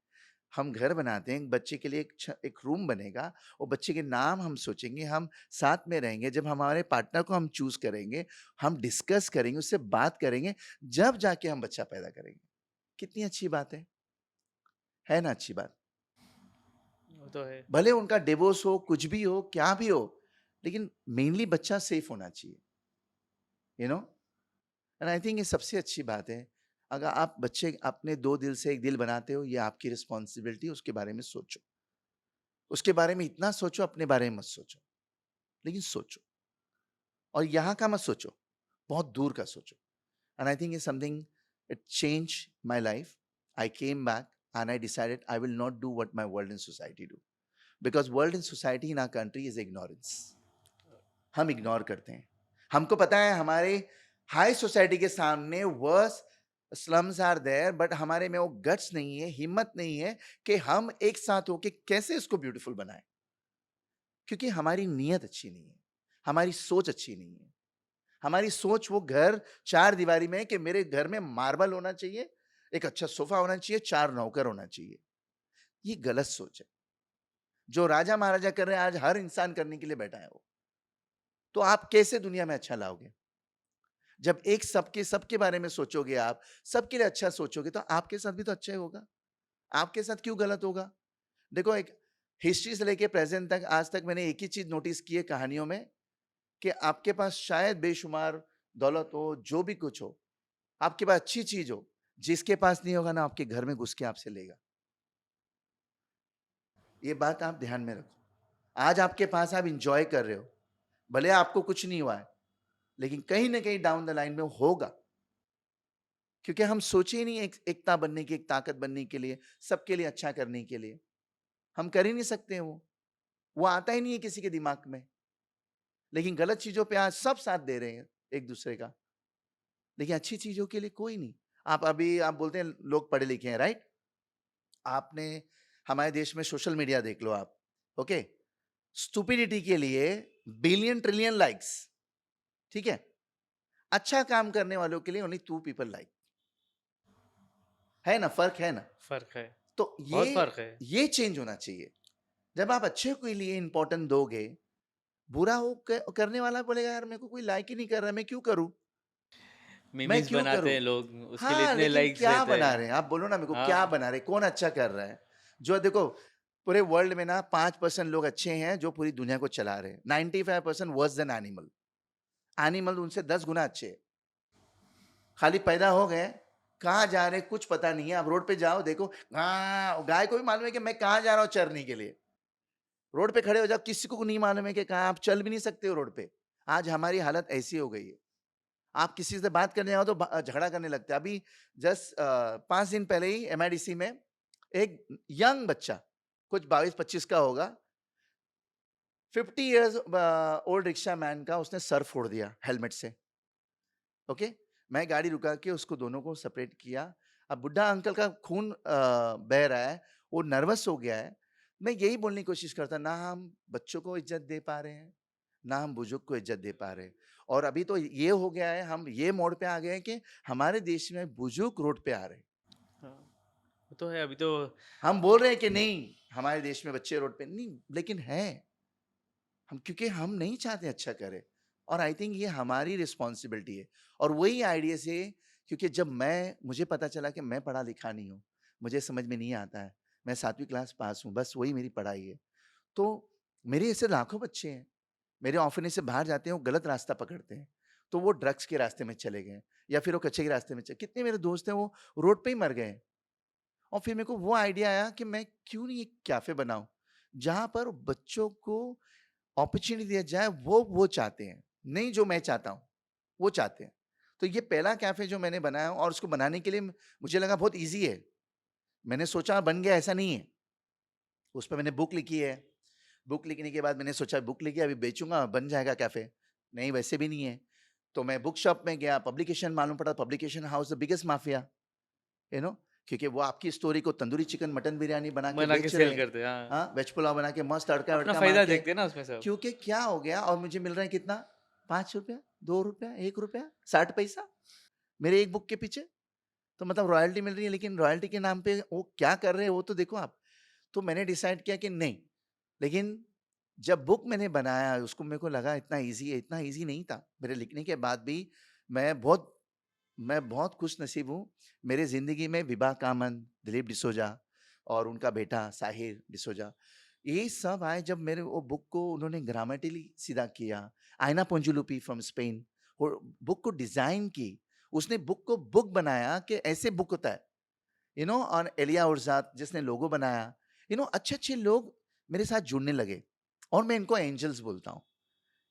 हम घर बनाते हैं, बच्चे के लिए एक रूम बनेगा, और बच्चे के नाम हम सोचेंगे, हम साथ में रहेंगे, जब हमारे पार्टनर को हम चूज करेंगे, हम डिस्कस करेंगे, उससे बात करेंगे, जब जाके हम बच्चा पैदा करेंगे। कितनी अच्छी बात है ना, अच्छी बात। वो तो है। भले उनका डिवोर्स हो, कुछ भी हो, क्या भी हो, लेकिन मेनली बच्चा सेफ होना चाहिए। You know and I think ये सबसे अच्छी बात है। अगर आप बच्चे अपने दो दिल से एक दिल बनाते हो, ये आपकी रिस्पॉन्सिबिलिटी, उसके बारे में सोचो, उसके बारे में इतना सोचो, अपने बारे में मत सोचो, लेकिन सोचो। और यहाँ का मत सोचो, बहुत दूर का सोचो। And I think is something, it change my life. I came back and I decided I will not do what my world and society do, because world and society in our country is ignorance. हम ignore करते हैं। हमको पता है हमारे high society के सामने worse slums are there, but हमारे में वो गट्स नहीं है, हिम्मत नहीं है कि हम एक साथ होके कैसे इसको ब्यूटीफुल बनाएं, क्योंकि हमारी नीयत अच्छी नहीं है, हमारी सोच अच्छी नहीं है। हमारी सोच वो घर चार दीवारी में है कि मेरे घर में मार्बल होना चाहिए, एक अच्छा सोफा होना चाहिए, 4 नौकर होना चाहिए। ये गलत सोच है। जो राजा महाराजा कर रहे हैं आज हर इंसान करने के लिए बैठा है वो, तो आप कैसे दुनिया में अच्छा लाओगे? जब एक सबके बारे में सोचोगे, आप सबके लिए अच्छा सोचोगे, तो आपके साथ भी तो अच्छा ही होगा। आपके साथ क्यों गलत होगा? देखो, एक हिस्ट्री से लेके प्रेजेंट तक, आज तक मैंने एक ही चीज नोटिस की है कहानियों में, कि आपके पास शायद बेशुमार दौलत हो, जो भी कुछ हो, आपके पास अच्छी चीज हो, जिसके पास नहीं होगा ना, आपके घर में घुस के आपसे लेगा। ये बात आप ध्यान में रखो। आज आपके पास, आप इंजॉय कर रहे हो, भले आपको कुछ नहीं हुआ है, लेकिन कहीं ना कहीं डाउन द लाइन में होगा, क्योंकि हम सोचे ही नहीं एकता बनने की, एक ताकत बनने के लिए, सबके लिए अच्छा करने के लिए। हम कर ही नहीं सकते हैं वो आता ही नहीं है किसी के दिमाग में। लेकिन गलत चीजों पे आज सब साथ दे रहे हैं एक दूसरे का, लेकिन अच्छी चीजों के लिए कोई नहीं। आप बोलते हैं लोग पढ़े लिखे हैं, राइट? आपने हमारे देश में सोशल मीडिया देख लो आप, ओके, स्टुपिडिटी के लिए बिलियन ट्रिलियन लाइक्स, ठीक है, अच्छा काम करने वालों के लिए ओनली 2 people लाइक। है ना, फर्क है ना। फ़र्क है, तो बहुत फ़र्क है। ये चेंज होना चाहिए। जब आप अच्छे के लिए इम्पोर्टेंट दोगे, बुरा हो करने वाला बोलेगा यार मेरे को कोई लाइक ही नहीं कर रहा, मैं क्यों करूं, मैं मीम्स क्यों बनाते करूं। हैं लोग, उसके लिए हाँ, इतने लेकिन लाइक्स क्या रहते बना हैं। रहे हैं आप, बोलो ना मेरे को, क्या हाँ, बना रहे हैं? कौन अच्छा कर रहा है? जो देखो, पूरे वर्ल्ड में ना 5% लोग अच्छे हैं जो पूरी दुनिया को चला रहे हैं, 95% वर्स देन एनिमल। एनिमल उनसे 10 गुना अच्छे हैं। खाली पैदा हो गए, कहाँ जा रहे हैं कुछ पता नहीं है। आप रोड पे जाओ देखो, हाँ, गाय को भी मालूम है कि मैं कहाँ जा रहा हूँ चरने के लिए। रोड पे खड़े हो जाओ, किसी को नहीं मालूम है कि कहाँ, आप चल भी नहीं सकते हो रोड पे। आज हमारी हालत ऐसी हो गई है। आप किसी से बात करने आओ तो झगड़ा करने लगते हैं। अभी जस्ट 5 दिन पहले ही एमआईडीसी में एक यंग बच्चा, कुछ 22-25 का होगा, 50 years ओल्ड रिक्शा मैन का उसने सर फोड़ दिया हेलमेट से। ओके, मैं गाड़ी रुका के उसको दोनों को सेपरेट किया। अब बुढ़ा अंकल का खून बह रहा है, वो नर्वस हो गया है। मैं यही बोलने की कोशिश करता, ना हम बच्चों को इज्जत दे पा रहे हैं, ना हम बुजुर्ग को इज्जत दे पा रहे हैं। और अभी तो ये हो गया है, हम ये मोड़ पे आ गए हैं कि हमारे देश में बुजुर्ग रोड पे आ रहे हैं। हाँ, वो तो है अभी तो। हम बोल रहे हैं कि नहीं, हमारे देश में बच्चे रोड पे नहीं, लेकिन है। हम, क्योंकि हम नहीं चाहते अच्छा करें, और आई थिंक ये हमारी रिस्पॉन्सिबिलिटी है। और वही आइडिया से, क्योंकि जब मुझे पता चला कि मैं पढ़ा लिखा नहीं हूँ, मुझे समझ में नहीं आता है, मैं 7वीं क्लास पास हूँ, बस वही मेरी पढ़ाई है। तो मेरे ऐसे लाखों बच्चे हैं, मेरे ऑफिस से बाहर जाते हैं, वो गलत रास्ता पकड़ते हैं, तो वो ड्रग्स के रास्ते में चले गए, या फिर वो कच्चे के रास्ते में चले। कितने मेरे दोस्त हैं वो रोड पे ही मर गए। और फिर मेरे को वो आइडिया आया कि मैं क्यों नहीं एक कैफे बनाऊं, जहां पर बच्चों को अपॉर्चुनिटी दिया जाए। वो चाहते हैं, नहीं जो मैं चाहता हूँ, वो चाहते हैं। तो ये पहला कैफे जो मैंने बनाया, और उसको बनाने के लिए मुझे लगा बहुत इजी है। मैंने सोचा बन गया, ऐसा नहीं है। उस पर मैंने बुक लिखी है, बुक लिखने के बाद मैंने सोचा बुक लिखी अभी बेचूंगा बन जाएगा कैफे, नहीं वैसे भी नहीं है। तो मैं बुक शॉप में गया, पब्लिकेशन मालूम पड़ा, publication house the biggest mafia, you know, क्योंकि वो आपकी स्टोरी को तंदूरी चिकन मटन बिरयानी बना के बना के बेच रहे सेल हैं। करते हैं, हाँ। हाँ, वेज पुलाव बना के मस्त तड़का अपना वड़का मार फ़ायदा के। देखते हैं ना उसमें सब। क्योंकि क्या हो गया, और मुझे मिल रहा है कितना, 5 रुपया, 2 रुपया, 1 रुपया, 60 पैसा मेरे एक बुक के पीछे। तो मतलब रॉयल्टी मिल रही है, लेकिन रॉयल्टी के नाम पे वो क्या कर रहे हैं वो तो देखो आप। तो मैंने डिसाइड किया कि नहीं, लेकिन जब बुक मैंने बनाया उसको, मेरे को लगा इतना इजी है, इतना इजी नहीं था। मेरे लिखने के बाद भी मैं बहुत मैं बहुत खुश नसीब हूँ। मेरे ज़िंदगी में विभा कामन, दिलीप डिसोजा और उनका बेटा साहिर डिसोजा, ये सब आए जब मेरे वो बुक को उन्होंने ग्रामेटिकली सीधा किया। आयना पोंजुलुपी फ्रॉम स्पेन, वो बुक को डिज़ाइन की। उसने बुक को बुक बनाया कि ऐसे बुक होता है, और एलिया उर्जात जिसने लोगो बनाया, अच्छे-अच्छे लोग मेरे साथ जुड़ने लगे। और मैं इनको एंजल्स बोलता हूँ।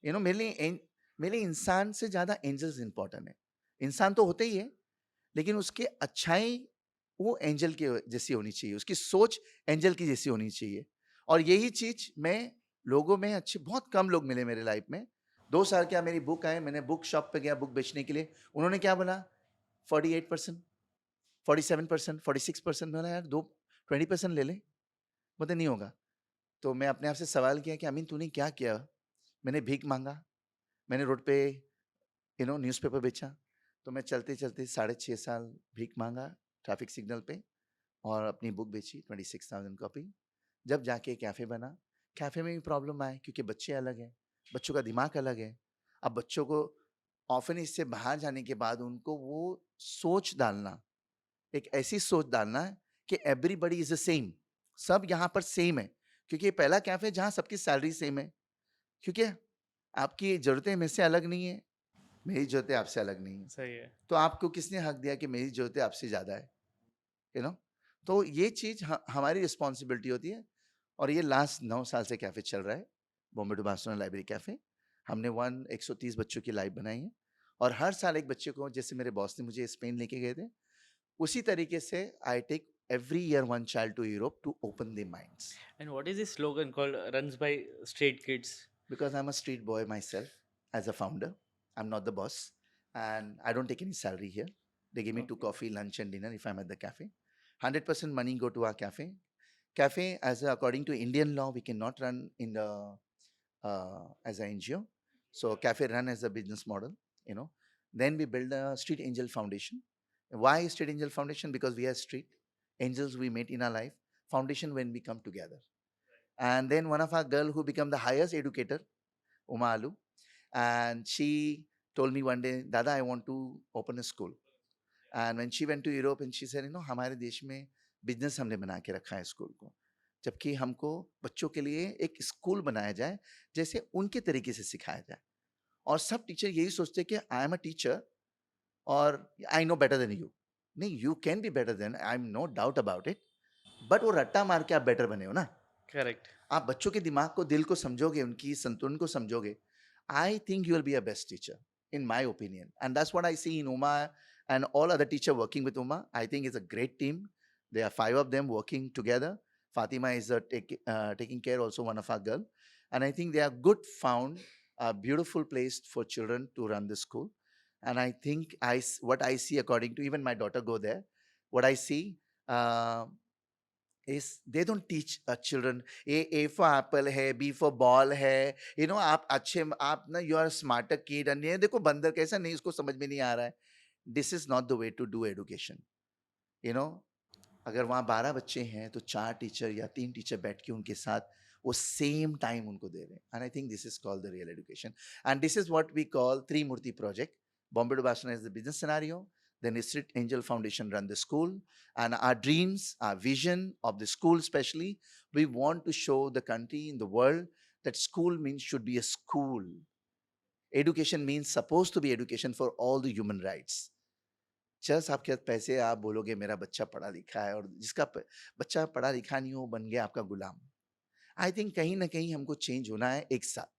मेरे लिए इंसान से ज़्यादा एंजल्स इंपॉर्टेंट है। इंसान तो होते ही है, लेकिन उसकी अच्छाई वो एंजल के जैसी होनी चाहिए, उसकी सोच एंजल की जैसी होनी चाहिए। और यही चीज मैं लोगों में, अच्छे बहुत कम लोग मिले मेरे लाइफ में। 2 साल क्या, मेरी बुक आए, मैंने बुक शॉप पे गया बुक बेचने के लिए, उन्होंने क्या बोला, 48%, 47%, 46%। बोला यार, दो 20% ले ले। बोलते नहीं होगा। तो मैं अपने आप से सवाल किया कि अमीन तूने क्या किया। मैंने भीख मांगा, मैंने रोड पे न्यूज़पेपर बेचा। तो मैं चलते चलते 6.5 साल भीख मांगा ट्रैफिक सिग्नल पे, और अपनी बुक बेची 26,000 कॉपी। जब जाके कैफ़े बना, कैफ़े में भी प्रॉब्लम आए क्योंकि बच्चे अलग हैं, बच्चों का दिमाग अलग है। अब बच्चों को ऑर्फनेज से बाहर जाने के बाद उनको वो सोच डालना, एक ऐसी सोच डालना कि एवरीबॉडी इज द सेम, सब यहाँ पर सेम है। क्योंकि ये पहला कैफ़े जहाँ सबकी सैलरी सेम है, क्योंकि आपकी ज़रूरतें मेरे से अलग नहीं है, मेरी ज़रूरतें आपसे अलग नहीं है। सही है। तो आपको किसने हक दिया कि मेरी ज़रूरतें आपसे ज़्यादा है, यू नो। तो ये चीज़ हमारी रिस्पॉन्सिबिलिटी होती है। और ये लास्ट 9 साल से कैफ़े चल रहा है, Bombay to Barcelona library cafe. हमने 130 बच्चों की लाइव बनाई है, और हर साल एक बच्चे को, जैसे मेरे बॉस ने मुझे स्पेन लेके गए थे, उसी तरीके से I take every year one child to Europe to open their minds. And what is this slogan called runs by street kids? Because I'm a street boy myself as a founder. I'm not the boss, and I don't take any salary here. They give me two okay. coffee, lunch, and dinner if I'm at the cafe. 100% money go to our cafe. Cafe, according to Indian law, we cannot run in the as an NGO. So cafe run as a business model. You know. Then we build a Street Angel Foundation. Why Street Angel Foundation? Because we are street angels we meet in our life. Foundation when we come together. And then one of our girl who become the highest educator, Uma Alu, and she told me one day, Dada, I want to open a school. And when she went to Europe and she said, हमारे देश में business हमने बना के रखा है school को, जबकि हमको बच्चों के लिए एक स्कूल बनाया जाए जैसे उनके तरीके से सिखाया जाए. और सब टीचर यही सोचते हैं कि आई एम अ टीचर और I know better than you. नहीं, you can be better than, I am no doubt about it, but वो रट्टा मार के आप बेटर बने हो ना. Correct. आप बच्चों के दिमाग को, दिल को समझोगे, उनकी संतुलन को समझोगे. I think you will be a best teacher, in my opinion. And that's what I see in Uma and all other teachers working with Uma. I think it's a great team. There are 5 of them working together. Fatima is taking care also one of our girl. And I think they are good found, a beautiful place for children to run the school. And I think what I see according to, even my daughter go there, what I see, is they don't teach children A for apple है, B for ball है, आप अच्छे, आप ना you are a smarter kid and ये देखो बंदर कैसा, नहीं इसको समझ में नहीं आ रहा है. This is not the way to do education. अगर वहाँ 12 बच्चे हैं तो 4 टीचर या 3 टीचर बैठ के उनके साथ वो सेम टाइम उनको दे रहे हैं. And I think this is called the real education. And this is what we call Trimurti project. Bombay to Barcelona is the business scenario. Then the Street Angel Foundation run the school. And our dreams, our vision of the school especially, we want to show the country, in the world, that school means should be a school. Education means supposed to be education for all the human rights. Just आपके पास पैसे, आप बोलोगे मेरा बच्चा पढ़ा लिखा है, और जिसका बच्चा पढ़ा लिखा नहीं हो बन गया आपका गुलाम. आई थिंक कहीं ना कहीं हमको चेंज होना है एक साथ.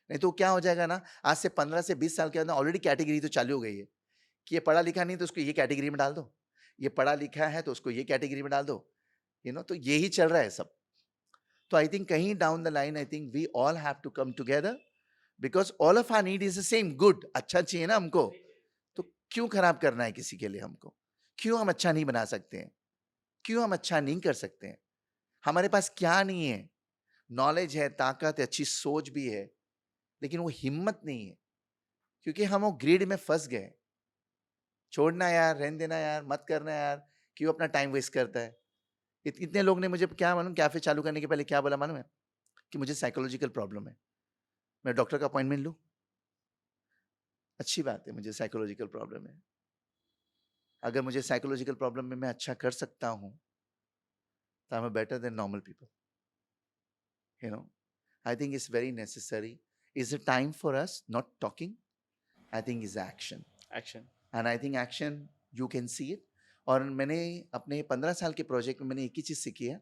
नहीं तो क्या हो जाएगा ना, आज से 15 से 20 साल के अंदर ऑलरेडी कैटेगरी तो चालू हो गई है कि ये पढ़ा लिखा नहीं तो उसको ये कैटेगरी में डाल दो, ये पढ़ा लिखा है तो उसको ये कैटेगरी में डाल दो. तो यही चल रहा है सब. तो आई थिंक कहीं down the line I think we all have to come together, because all of our need is the same, good, अच्छा चाहिए ना हमको. तो क्यों खराब करना है किसी के लिए हमको? क्यों हम अच्छा नहीं बना सकते हैं? क्यों हम अच्छा नहीं कर सकते हैं? हमारे पास क्या नहीं है? नॉलेज है, ताकत है, अच्छी सोच भी है, लेकिन वो हिम्मत नहीं है, क्योंकि हम वो ग्रिड में फंस गए. छोड़ना यार, रहने देना यार, मत करना यार, क्यों अपना टाइम वेस्ट करता है. इतने लोग ने मुझे क्या मालूम, कैफे चालू करने के पहले क्या बोला मालूम है? कि मुझे साइकोलॉजिकल प्रॉब्लम है, मैं डॉक्टर का अपॉइंटमेंट लूं. अच्छी बात है, मुझे साइकोलॉजिकल प्रॉब्लम है. अगर मुझे साइकोलॉजिकल प्रॉब्लम में मैं अच्छा कर सकता हूं तो I am better than normal people. I think it's very necessary. Is a time for us not talking. I think is action. Action. And I think action you can see it. और मैंने अपने 15 साल के project में मैंने एक ही चीज सीखी है,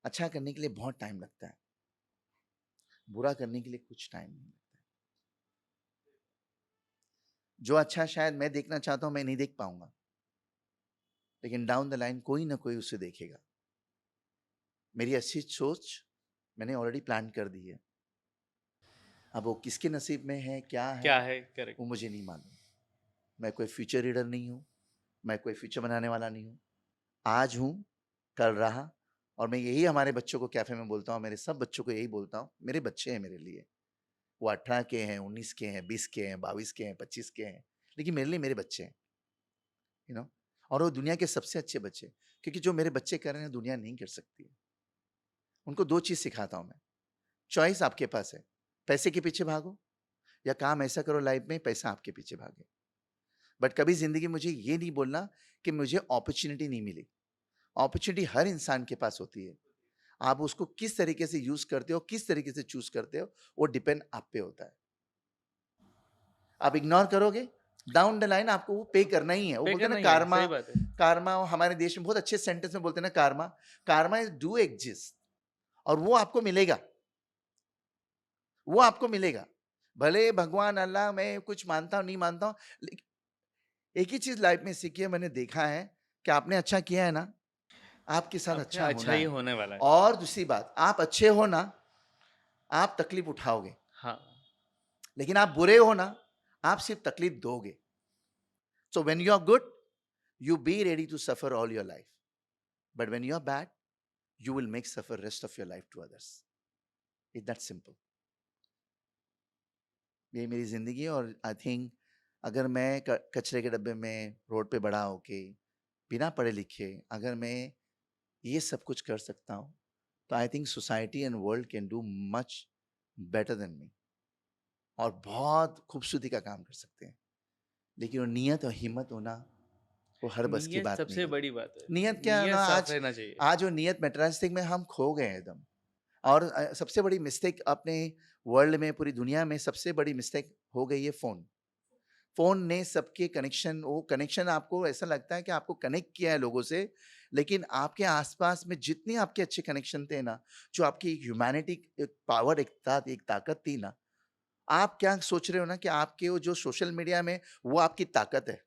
अच्छा करने के लिए बहुत टाइम लगता है, बुरा करने के लिए कुछ टाइम नहीं लगता. जो अच्छा शायद मैं देखना चाहता हूं मैं नहीं देख पाऊंगा, लेकिन डाउन द लाइन कोई ना कोई उसे देखेगा. मेरी अच्छी सोच मैंने ऑलरेडी प्लान कर दी है. अब वो किसके नसीब में है, क्या है, Correct. वो मुझे नहीं मालूम. मैं कोई फ्यूचर रीडर नहीं हूँ, मैं कोई फ्यूचर बनाने वाला नहीं हूँ. आज हूँ, कल रहा. और मैं यही हमारे बच्चों को कैफे में बोलता हूँ, मेरे सब बच्चों को यही बोलता हूँ, मेरे बच्चे हैं मेरे लिए. वो 18 के हैं, 19 के हैं, 20 के हैं, 22 के हैं, 25 के हैं, लेकिन मेरे लिए मेरे बच्चे हैं. और वो दुनिया के सबसे अच्छे बच्चे, क्योंकि जो मेरे बच्चे कर रहे हैं दुनिया नहीं कर सकती है. उनको 2 चीज सिखाता हूं मैं. चॉइस आपके पास है, पैसे के पीछे भागो या काम ऐसा करो लाइफ में पैसा आपके पीछे भागे. बट कभी जिंदगी मुझे ये नहीं बोलना कि मुझे अपॉर्चुनिटी नहीं मिली. अपॉर्चुनिटी हर इंसान के पास होती है. आप उसको किस तरीके से यूज करते हो, किस तरीके से चूज करते हो, वो डिपेंड आप पे होता है. आप इग्नोर करोगे, डाउन द लाइन आपको वो पे करना ही है. वो बोलते हैं ना कार्मा. सही बात है. कार्मा हमारे देश में बहुत अच्छे सेंटेंस में बोलते हैं ना, Karma. Karma is do exist, और वो आपको मिलेगा, वो आपको मिलेगा. भले भगवान अल्लाह मैं कुछ मानता हूं नहीं मानता हूं, लेकिन एक ही चीज लाइफ में सीखी है, मैंने देखा है कि आपने अच्छा किया है ना, आपके साथ आपके अच्छा अच्छा होना ही है. होने वाला है. और दूसरी बात, आप अच्छे हो ना, आप तकलीफ उठाओगे, हाँ. लेकिन आप बुरे हो ना, आप सिर्फ तकलीफ दोगे. So when you are good, you be ready to suffer all your life. But when you are bad, you will make suffer rest of your life to others. It's that simple. ये मेरी जिंदगी है, और I think अगर मैं कचरे के डब्बे में रोड पे बड़ा होके बिना पढ़े लिखे अगर मैं ये सब कुछ कर सकता हूँ, तो I think society and world can do much better than me, और बहुत खूबसूरती का काम कर सकते हैं। लेकिन वो नियत और हिम्मत होना, वो हर बस की नीयत बात नहीं सबसे होती। बड़ी बात है। नियत क्या है नीयत ना, साफ आज रहना चाहिए। आज वो नियत मटेरियलिस्टिक में हम खो गए हैं एकदम। और सबसे बड़ी मिस्टेक अपने वर्ल्ड में, पूरी दुनिया में सबसे बड़ी मिस्टेक हो गई है फ़ोन। फ़ोन ने सबके कनेक्शन, वो कनेक्शन आपको ऐसा लगता है कि आपको कनेक्ट किया है लोगों से, लेकिन आपके आसपास में जितने आपके अच्छे कनेक्शन थे ना, जो आपकी ह्यूमैनिटी एक पावर, एक ताकत थी ना, आप क्या सोच रहे हो ना कि आपके वो जो सोशल मीडिया में वो आपकी ताकत है।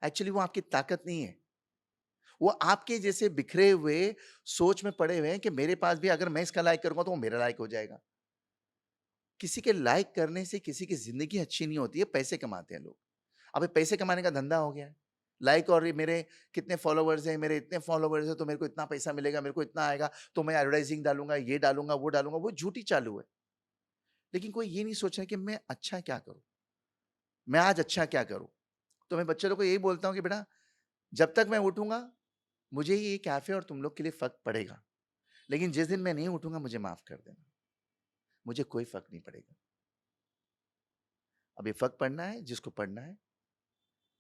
एक्चुअली वो आपकी ताकत नहीं है। वो आपके जैसे बिखरे हुए सोच में पड़े हुए हैं कि मेरे पास भी अगर मैं इसका लाइक करूँगा तो वो मेरा लाइक हो जाएगा। किसी के लाइक करने से किसी की ज़िंदगी अच्छी नहीं होती है, पैसे कमाते हैं लोग। अब ये पैसे कमाने का धंधा हो गया है। लाइक, और ये मेरे कितने फॉलोवर्स हैं, मेरे इतने फॉलोवर्स हैं तो मेरे को इतना पैसा मिलेगा, मेरे को इतना आएगा, तो मैं एडवर्टाइज़िंग डालूँगा, ये डालूँगा, वो डालूँगा, वो झूठी चालू है। लेकिन कोई ये नहीं सोच रहा है कि मैं अच्छा क्या करूँ? मैं आज अच्छा क्या करूँ? तो मैं बच्चे लोग को यही बोलता हूँ कि बेटा, जब तक मैं उठूँगा, मुझे ये कैफ़े और तुम लोग के लिए फ़र्क पड़ेगा। लेकिन जिस दिन मैं नहीं उठूँगा, मुझे माफ़ कर देना। मुझे कोई फ़र्क नहीं पड़ेगा। अब ये फ़र्क पड़ना है जिसको पड़ना है,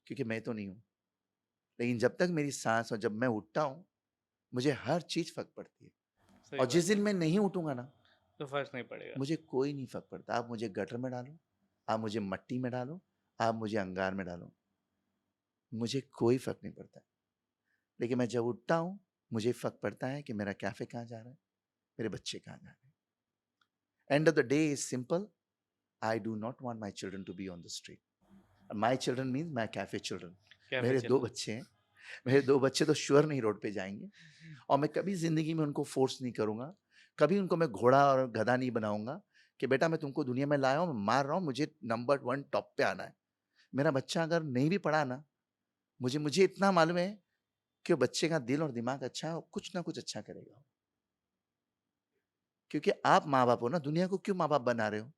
क्योंकि मैं तो नहीं हूँ। लेकिन जब तक मेरी साँस और जब मैं उठता हूँ, मुझे हर चीज़ फ़र्क पड़ती है। सही और जिस बात दिन है। मैं नहीं उठूँगा ना, तो फ़र्क नहीं पड़ेगा। मुझे कोई नहीं फ़र्क पड़ता। आप मुझे गटर में डालो, आप मुझे मट्टी में डालो, आप मुझे अंगार में डालो, मुझे कोई फ़र्क नहीं पड़ता। लेकिन मैं जब उठता हूँ, मुझे फ़र्क पड़ता है कि मेरा कैफ़े कहाँ जा रहा है, मेरे बच्चे कहाँ जा रहे हैं। End of the day is simple. I do not want my children to be on the street. My children means my cafe children. Cafe मेरे चल 2 रहा बच्चे हैं। मेरे 2 बच्चे तो श्योर नहीं रोड पे जाएँगे, और मैं कभी ज़िंदगी में उनको फ़ोर्स नहीं करूँगा। कभी उनको मैं घोड़ा और गधा नहीं बनाऊँगा कि बेटा मैं तुमको दुनिया में लाया हूँ, मैं मार रहा हूँ, मुझे नंबर 1 टॉप पे आना है। मेरा बच्चा अगर नहीं भी पढ़ा ना, मुझे मुझे इतना मालूम है कि वो बच्चे का दिल और दिमाग अच्छा है, वो कुछ ना कुछ अच्छा करेगा। क्योंकि आप माँ-बाप हो ना, दुनिया को क्यों माँ-बाप बना रहे हो?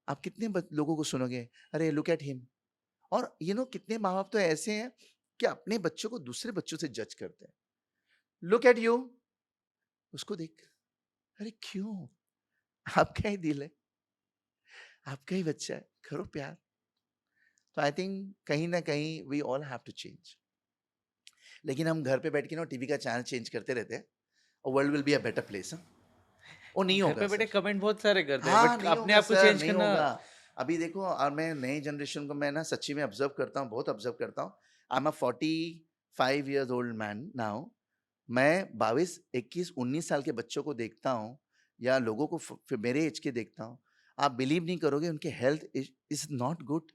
आप कितने लोगों को सुनोगे, अरे लुक एट हिम। और कितने माँ बाप तो ऐसे हैं कि अपने बच्चों को दूसरे बच्चों से जज करते हैं। लुक एट यू, उसको देख, अरे क्यों? आपका ही दिल है, आपका ही बच्चा है, करो प्यार। तो आई थिंक कहीं ना कहीं we all have to change. लेकिन हम घर पे बैठ के ना टीवी का चैनल चेंज करते रहते हैं, और world will be a better place. वो नहीं घर होगा पे बैठे सर। कमेंट बहुत सारे करते हैं, हाँ, बट नहीं अपने होगा आप को सर, चेंज नहीं करना। होगा। अभी देखो, और मैं नई जनरेशन को मैं ना सच्ची में ऑब्ज़र्व करता हूँ, बहुत ऑब्ज़र्व करता हूँ। I am a 45 years old man now. मैं 22, 21, 19 साल के बच्चों को देखता हूँ, या लोगों को मेरे एज के देखता हूँ। आप बिलीव नहीं करोगे, उनके हेल्थ इज़ नॉट गुड।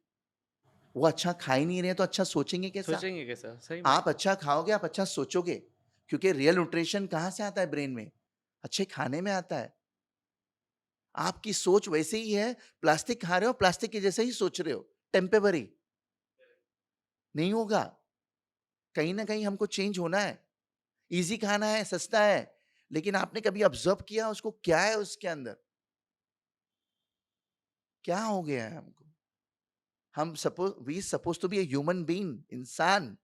वो अच्छा खा ही नहीं रहे, तो अच्छा सोचेंगे कैसा? सोचेंगे कैसा? सही में। आप अच्छा खाओगे, आप अच्छा सोचोगे, क्योंकि रियल न्यूट्रिशन कहाँ से आता है ब्रेन में? अच्छे खाने में आता है। आपकी सोच वैसे ही है, प्लास्टिक खा रहे हो, प्लास्टिक के जैसे ही सोच रहे हो, टेम्पररी नहीं होगा। कहीं ना कहीं हमको चेंज होना है। इजी खाना है, सस्ता है, लेकिन आपने कभी ऑब्जर्व किया उसको क्या है उसके अंदर? क्या हो गया है हमको? हम suppose to be a human being, इंसान।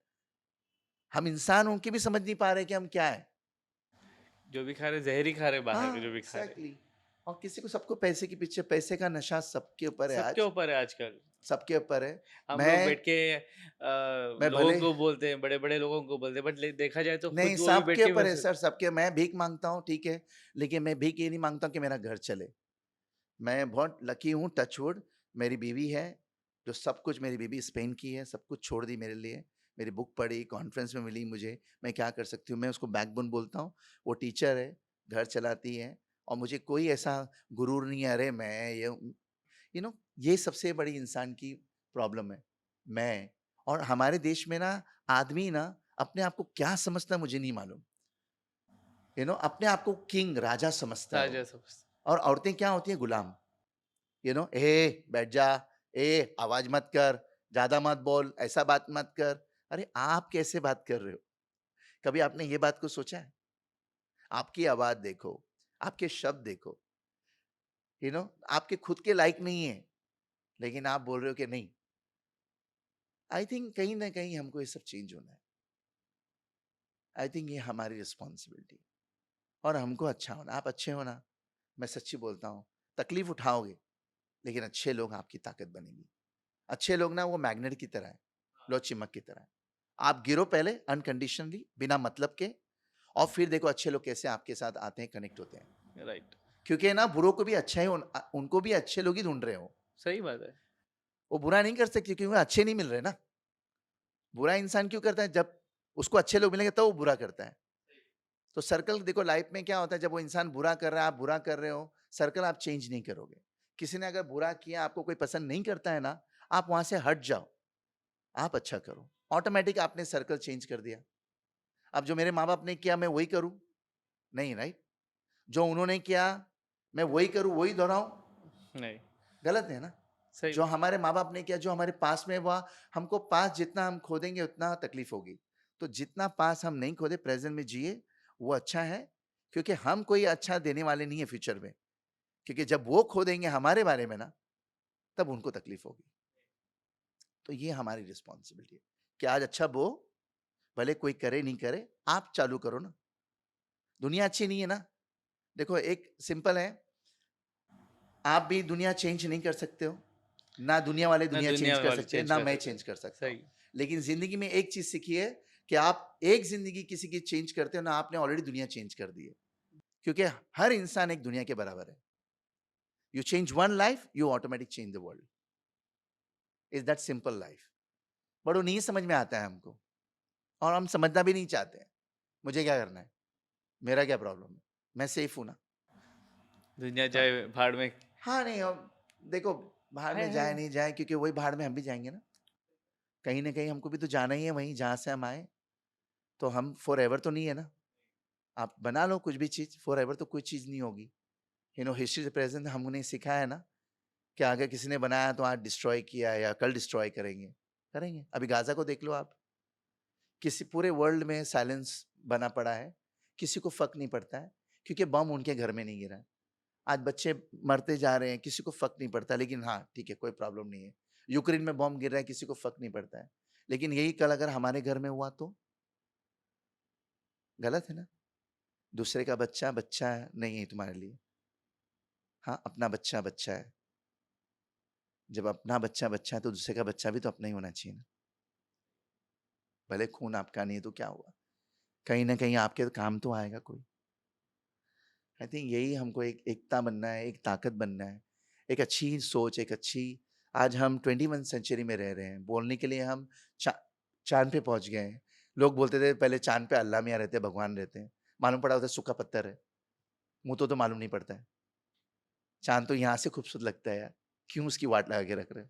हम इंसान होके भी समझ नहीं पा रहे कि हम क्या है। जो भी खा रहे जहर ही खा रहे, बाहर के जो हाँ, भी खा रहे। एग्जैक्टली। और किसी को, सबको पैसे के पीछे, पैसे का नशा सबके ऊपर है सबके आज। ऊपर है आजकल। सबके ऊपर है। हम लोग मैं बैठ के मैं लोगों भले को बोलते हैं, बड़े बड़े लोगों को बोलते हैं, बट देखा जाए तो नहीं, खुद वो भी बैठ सबके के ऊपर है बस। सर, सबके। मैं भीख माँगता हूँ, ठीक है, लेकिन मैं भीख ये नहीं माँगता कि मेरा घर चले। मैं बहुत लकी हूँ, टच वुड। मेरी बीवी है, जो सब कुछ, मेरी बीवी स्पेन की है, सब कुछ छोड़ दी मेरे लिए। मेरी बुक पढ़ी, कॉन्फ्रेंस में मिली मुझे, मैं क्या कर सकती हूँ? मैं उसको बैकबोन बोलता हूँ। वो टीचर है, घर चलाती है, और मुझे कोई ऐसा गुरूर नहीं है, अरे मैं ये ये सबसे बड़ी इंसान की प्रॉब्लम है। मैं, और हमारे देश में ना, आदमी ना अपने आप को क्या समझता है मुझे नहीं मालूम। अपने आप को किंग, राजा समझता है राजा वो। सब। और औरतें क्या होती हैं? गुलाम। ए बैठ जा, आवाज मत कर, ज्यादा मत बोल, ऐसा बात मत कर। अरे आप कैसे बात कर रहे हो? कभी आपने ये बात को सोचा है? आपकी आवाज देखो, आपके शब्द देखो, आपके खुद के लायक नहीं है, लेकिन आप बोल रहे हो कि नहीं, आई थिंक कहीं ना कहीं हमको ये सब चेंज होना है. आई थिंक ये हमारी रिस्पॉन्सिबिलिटी और हमको अच्छा होना. आप अच्छे होना, मैं सच्ची बोलता हूँ, तकलीफ उठाओगे लेकिन अच्छे लोग आपकी ताकत बनेंगी. अच्छे लोग ना वो मैग्नेट की तरह है, लो चिमक की तरह है. आप गिरो पहले अनकंडीशनली बिना मतलब के, और फिर देखो अच्छे लोग कैसे आपके साथ आते हैं, कनेक्ट होते हैं. राइट. क्योंकि ना बुरों को भी अच्छा ही उनको भी अच्छे लोग ही ढूंढ रहे हो. सही बात है. वो बुरा नहीं कर सकते क्योंकि अच्छे नहीं मिल रहे ना. बुरा इंसान क्यों करता है? जब उसको अच्छे लोग मिलेंगे तो वो बुरा करता है. तो सर्कल देखो लाइफ में क्या होता है, जब वो इंसान बुरा कर रहा है, आप बुरा कर रहे हो, सर्कल आप चेंज नहीं करोगे. किसी ने अगर बुरा किया, आपको कोई पसंद नहीं करता है ना, आप वहां से हट जाओ, आप अच्छा करो, ऑटोमेटिक आपने सर्कल चेंज कर दिया. अब जो मेरे माँ बाप ने किया मैं वही करूं? नहीं, राइट. जो उन्होंने किया मैं वही करूं, वही दोहराऊं? नहीं. गलत है ना. सही. जो हमारे माँ बाप ने किया, जो हमारे पास में हुआ, हमको पास जितना हम खोदेंगे उतना तकलीफ होगी. तो जितना पास हम नहीं खोदे, प्रेजेंट में जिए, वो अच्छा है. क्योंकि हम कोई अच्छा देने वाले नहीं है फ्यूचर में. क्योंकि जब वो खोदेंगे हमारे बारे में ना, तब उनको तकलीफ होगी. तो ये हमारी रिस्पॉन्सिबिलिटी है कि आज अच्छा बो, भले कोई करे नहीं करे, आप चालू करो ना. दुनिया अच्छी नहीं है ना. देखो एक सिंपल है, आप भी दुनिया चेंज नहीं कर सकते हो, ना दुनिया वाले ना दुनिया चेंज दुनिया कर वाले सकते हैं, चेंज ना कर मैं सकते. चेंज कर सकता हूँ. सही. लेकिन जिंदगी में एक चीज सीखी है कि आप एक जिंदगी किसी की चेंज करते हो ना, आपने ऑलरेडी दुनिया चेंज कर दी है. क्योंकि हर इंसान एक दुनिया के बराबर है. You change one life, you automatic change the world. Is that simple life. But वो नहीं समझ में आता है हमको, और हम समझना भी नहीं चाहते हैं. मुझे क्या करना है, मेरा क्या प्रॉब्लम है, मैं सेफ हूं ना. दुनिया हाँ. जाए भाड़ में. हाँ नहीं, अब देखो, बाहर में जाए है. नहीं जाए, क्योंकि वही बाहर में हम भी जाएंगे ना. कहीं ना कहीं हमको भी तो जाना ही है वहीं जहाँ से हम आए. तो हम फॉर एवर तो नहीं है ना. आप बना लो कुछ भी चीज, फॉर एवर तो कोई चीज नहीं होगी. हिस्ट्री से प्रेजेंट हमने सिखाया है ना कि अगर किसी ने बनाया तो आज डिस्ट्रॉय किया है या कल डिस्ट्रॉय करेंगे. करेंगे. अभी गाजा को देख लो आप, किसी पूरे वर्ल्ड में साइलेंस बना पड़ा है, किसी को फर्क नहीं पड़ता है, क्योंकि बम उनके घर में नहीं गिरा है. आज बच्चे मरते जा रहे हैं, किसी को फर्क नहीं पड़ता, लेकिन हाँ ठीक है, कोई प्रॉब्लम नहीं है. यूक्रेन में बम गिर रहा है, किसी को फर्क नहीं पड़ता है. लेकिन यही कल अगर हमारे घर में हुआ तो गलत है ना. दूसरे का बच्चा बच्चा नहीं है तुम्हारे लिए. हाँ, अपना बच्चा बच्चा है. जब अपना बच्चा बच्चा है तो दूसरे का बच्चा भी तो अपना ही होना चाहिए ना. भले खून आपका नहीं है तो क्या हुआ, कहीं ना कहीं आपके काम तो आएगा कोई. आई थिंक यही हमको एक एकता बनना है, एक ताकत बनना है, एक अच्छी सोच, एक अच्छी. आज हम 21 सेंचुरी में रह रहे हैं, बोलने के लिए हम चांद पे पहुंच गए हैं. लोग बोलते थे पहले चांद पे अल्लाह मियाँ रहते हैं, भगवान रहते हैं. मालूम पड़ा होता है सूखा पत्थर है. मुंह तो मालूम नहीं पड़ता है. चांद तो यहाँ से खूबसूरत लगता है यार, क्यों उसकी वाट लगा के रख रहे हो.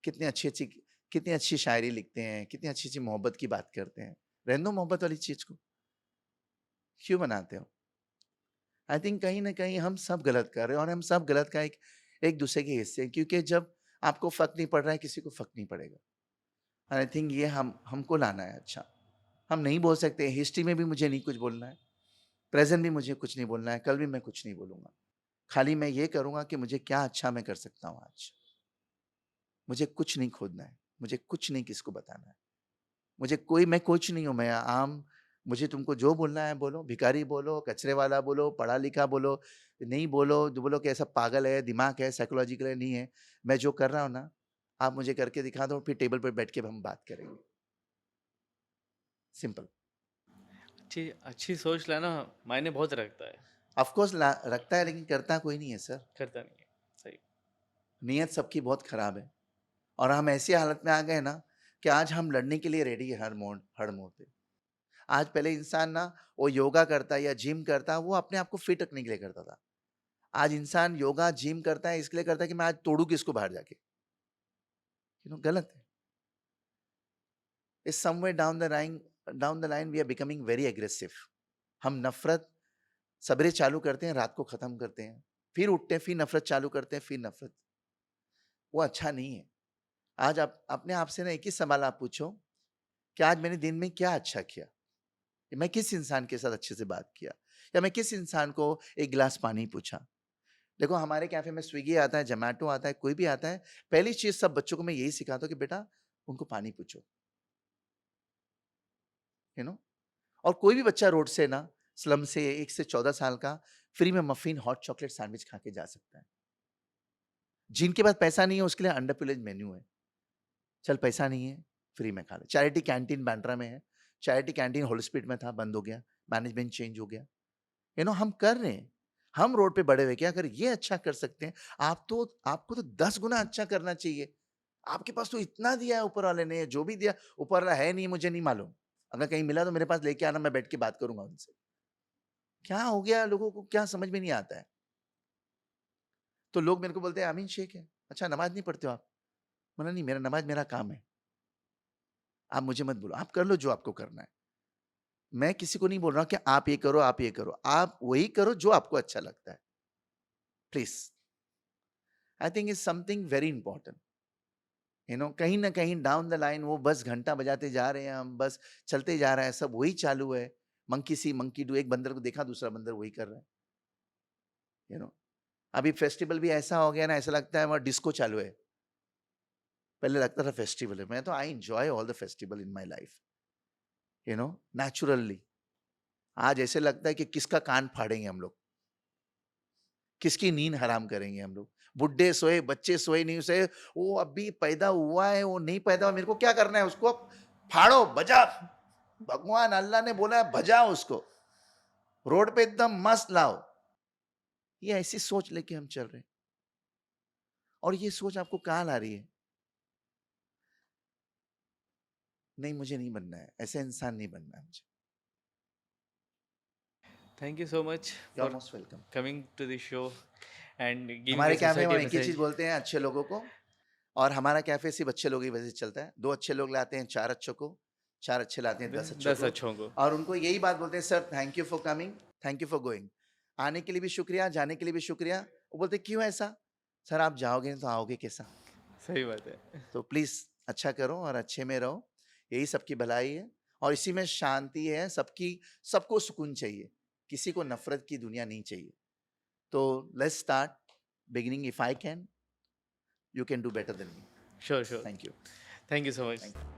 कितनी अच्छी अच्छी, कितनी अच्छी शायरी लिखते हैं, कितनी अच्छी अच्छी मोहब्बत की बात करते हैं. रहने दो मोहब्बत वाली चीज को, क्यों बनाते हो. आई थिंक कहीं ना कहीं हम सब गलत कर रहे हैं, और हम सब गलत का एक एक दूसरे के हिस्से हैं. क्योंकि जब आपको फर्क नहीं पड़ रहा है, किसी को फर्क नहीं पड़ेगा. आई थिंक ये हमको लाना है. अच्छा, हम नहीं बोल सकते हिस्ट्री में भी मुझे नहीं कुछ बोलना है, प्रेजेंट भी मुझे कुछ नहीं बोलना है, कल भी मैं कुछ नहीं बोलूंगा. खाली मैं ये करूंगा कि मुझे क्या अच्छा मैं कर सकता हूँ आज. मुझे कुछ नहीं खोदना है, मुझे कुछ नहीं किसको बताना है. मुझे कोई, मैं कुछ नहीं हूँ, मैं आम. मुझे तुमको जो बोलना है बोलो, भिखारी बोलो, कचरे वाला बोलो, पढ़ा लिखा बोलो, नहीं बोलो जो बोलो कि ऐसा पागल है, दिमाग है, साइकोलॉजिकल है, नहीं है. मैं जो कर रहा हूँ ना, आप मुझे करके दिखा दो, फिर टेबल पर बैठ के हम बात करेंगे. सिंपल. अच्छी अच्छी सोच लाना मायने बहुत रखता है. ऑफकोर्स रखता है, लेकिन करता कोई नहीं है सर. करता नहीं है. सही. नीयत सबकी बहुत खराब है. और हम ऐसी हालत में आ गए ना कि आज हम लड़ने के लिए रेडी है हर मोड़ पे. आज पहले इंसान ना, वो योगा करता या जिम करता, वो अपने आप को फिट रखने के लिए करता था. आज इंसान योगा जिम करता है इसके लिए करता है कि मैं आज तोड़ू किसको बाहर जाके. गलत है. इस somewhere down the line we are becoming very aggressive. हम नफरत सबरे चालू करते हैं, रात को खत्म करते हैं, फिर उठते हैं, फिर नफरत चालू करते हैं, फिर नफरत. वो अच्छा नहीं है. आज आप अपने आप से ना एक ही सवाल आप पूछो कि आज मैंने दिन में क्या अच्छा किया. मैं किस इंसान के साथ अच्छे से बात किया, या मैं किस इंसान को एक गिलास पानी पूछा. देखो हमारे कैफे में स्विगी आता है, जोमेटो आता है, कोई भी आता है, पहली चीज सब बच्चों को मैं यही सिखाता हूँ कि बेटा उनको पानी पूछो, यू नो। और कोई भी बच्चा रोड से ना, स्लम से 1 से 14 साल का, फ्री में मफिन हॉट चॉकलेट सैंडविच खा के जा सकता है। जिनके पास पैसा नहीं है उसके लिए अंडर प्रिविलेज मेन्यू है। चल पैसा नहीं है, फ्री में खा ले। चैरिटी कैंटीन बांद्रा में है, चैरिटी कैंटीन होलस्पीड में था, बंद हो गया, मैनेजमेंट चेंज हो गया। यू नो, हम कर रहे हैं, हम रोड पे बड़े हुए क्या, अगर ये अच्छा कर सकते हैं, आपको तो 10 गुना अच्छा करना चाहिए। आपके पास तो इतना दिया है ऊपर वाले ने, जो भी दिया ऊपर वाला है नहीं, मुझे नहीं मालूम। अगर कहीं मिला तो मेरे पास लेके आना, मैं बैठ के बात करूंगा उनसे। क्या हो गया लोगों को, क्या समझ में नहीं आता है। तो लोग मेरे को बोलते हैं, आमीन शेख है, अच्छा नमाज नहीं पढ़ते हो आप? मैंने नहीं, मेरा नमाज मेरा काम है, आप मुझे मत बोलो, आप कर लो जो आपको करना है। मैं किसी को नहीं बोल रहा कि आप ये करो, आप ये करो, आप वही करो जो आपको अच्छा लगता है, please. I think is something very important, you know. कहीं ना कहीं डाउन द लाइन वो बस घंटा बजाते जा रहे हैं, हम बस चलते जा रहे हैं, सब वही चालू है, मंकी सी मंकी डू। एक बंदर को देखा, दूसरा बंदर वही कर रहा है, यू नो। अभी फेस्टिवल भी ऐसा हो गया ना, ऐसा लगता है वहाँ डिस्को चालू है। पहले लगता था फेस्टिवल है, मैं तो I enjoy all the festival in my life, you know, naturally. आज ऐसे लगता है कि किसका कान फाड़ेंगे हम लोग, किसकी नींद हराम करेंगे हम लोग। बुढ़े सोए, बच्चे सोए नहीं सोए, वो अभी पैदा हुआ है, वो नहीं पैदा हुआ, मेरे को क्या करना है, उसको फाड़ो, बजा। भगवान अल्लाह ने बोला है बजा उसको, रोड पे एकदम मस्त लाओ। ये ऐसी सोच लेके हम चल रहे हैं, और ये सोच आपको कहाँ ला रही है? नहीं, मुझे नहीं बनना है, ऐसे इंसान नहीं बनना है मुझे। Thank you so much you are for most welcome. coming to the show and giving हमारे the कैफे में society हम a एक ही चीज message. बोलते हैं अच्छे लोगों को, और हमारा कैफे सिर्फ अच्छे लोगों की वजह से चलता है। 2 अच्छे लोग लाते हैं 4 अच्छों को, 4 अच्छे लाते हैं 10 अच्छों 10 को, अच्छों को. और उनको यही बात बोलते हैं, sir thank you for coming, thank you for going. आने के लिए भी शुक्रिया, जाने के लिए भी शुक्रिया। वो बोलते क्यों ऐसा? सर आप जाओगे नहीं तो आओगे कैसा? सही बात है. तो प्लीज अच्छा करो और अच्छे में रहो, यही सबकी भलाई है, और इसी में शांति है सबकी। सबको सुकून चाहिए, किसी को नफरत की दुनिया नहीं चाहिए। तो let's start beginning. If I can, you can do better than me. Sure, sure. Thank you. Thank you so much. Thank you.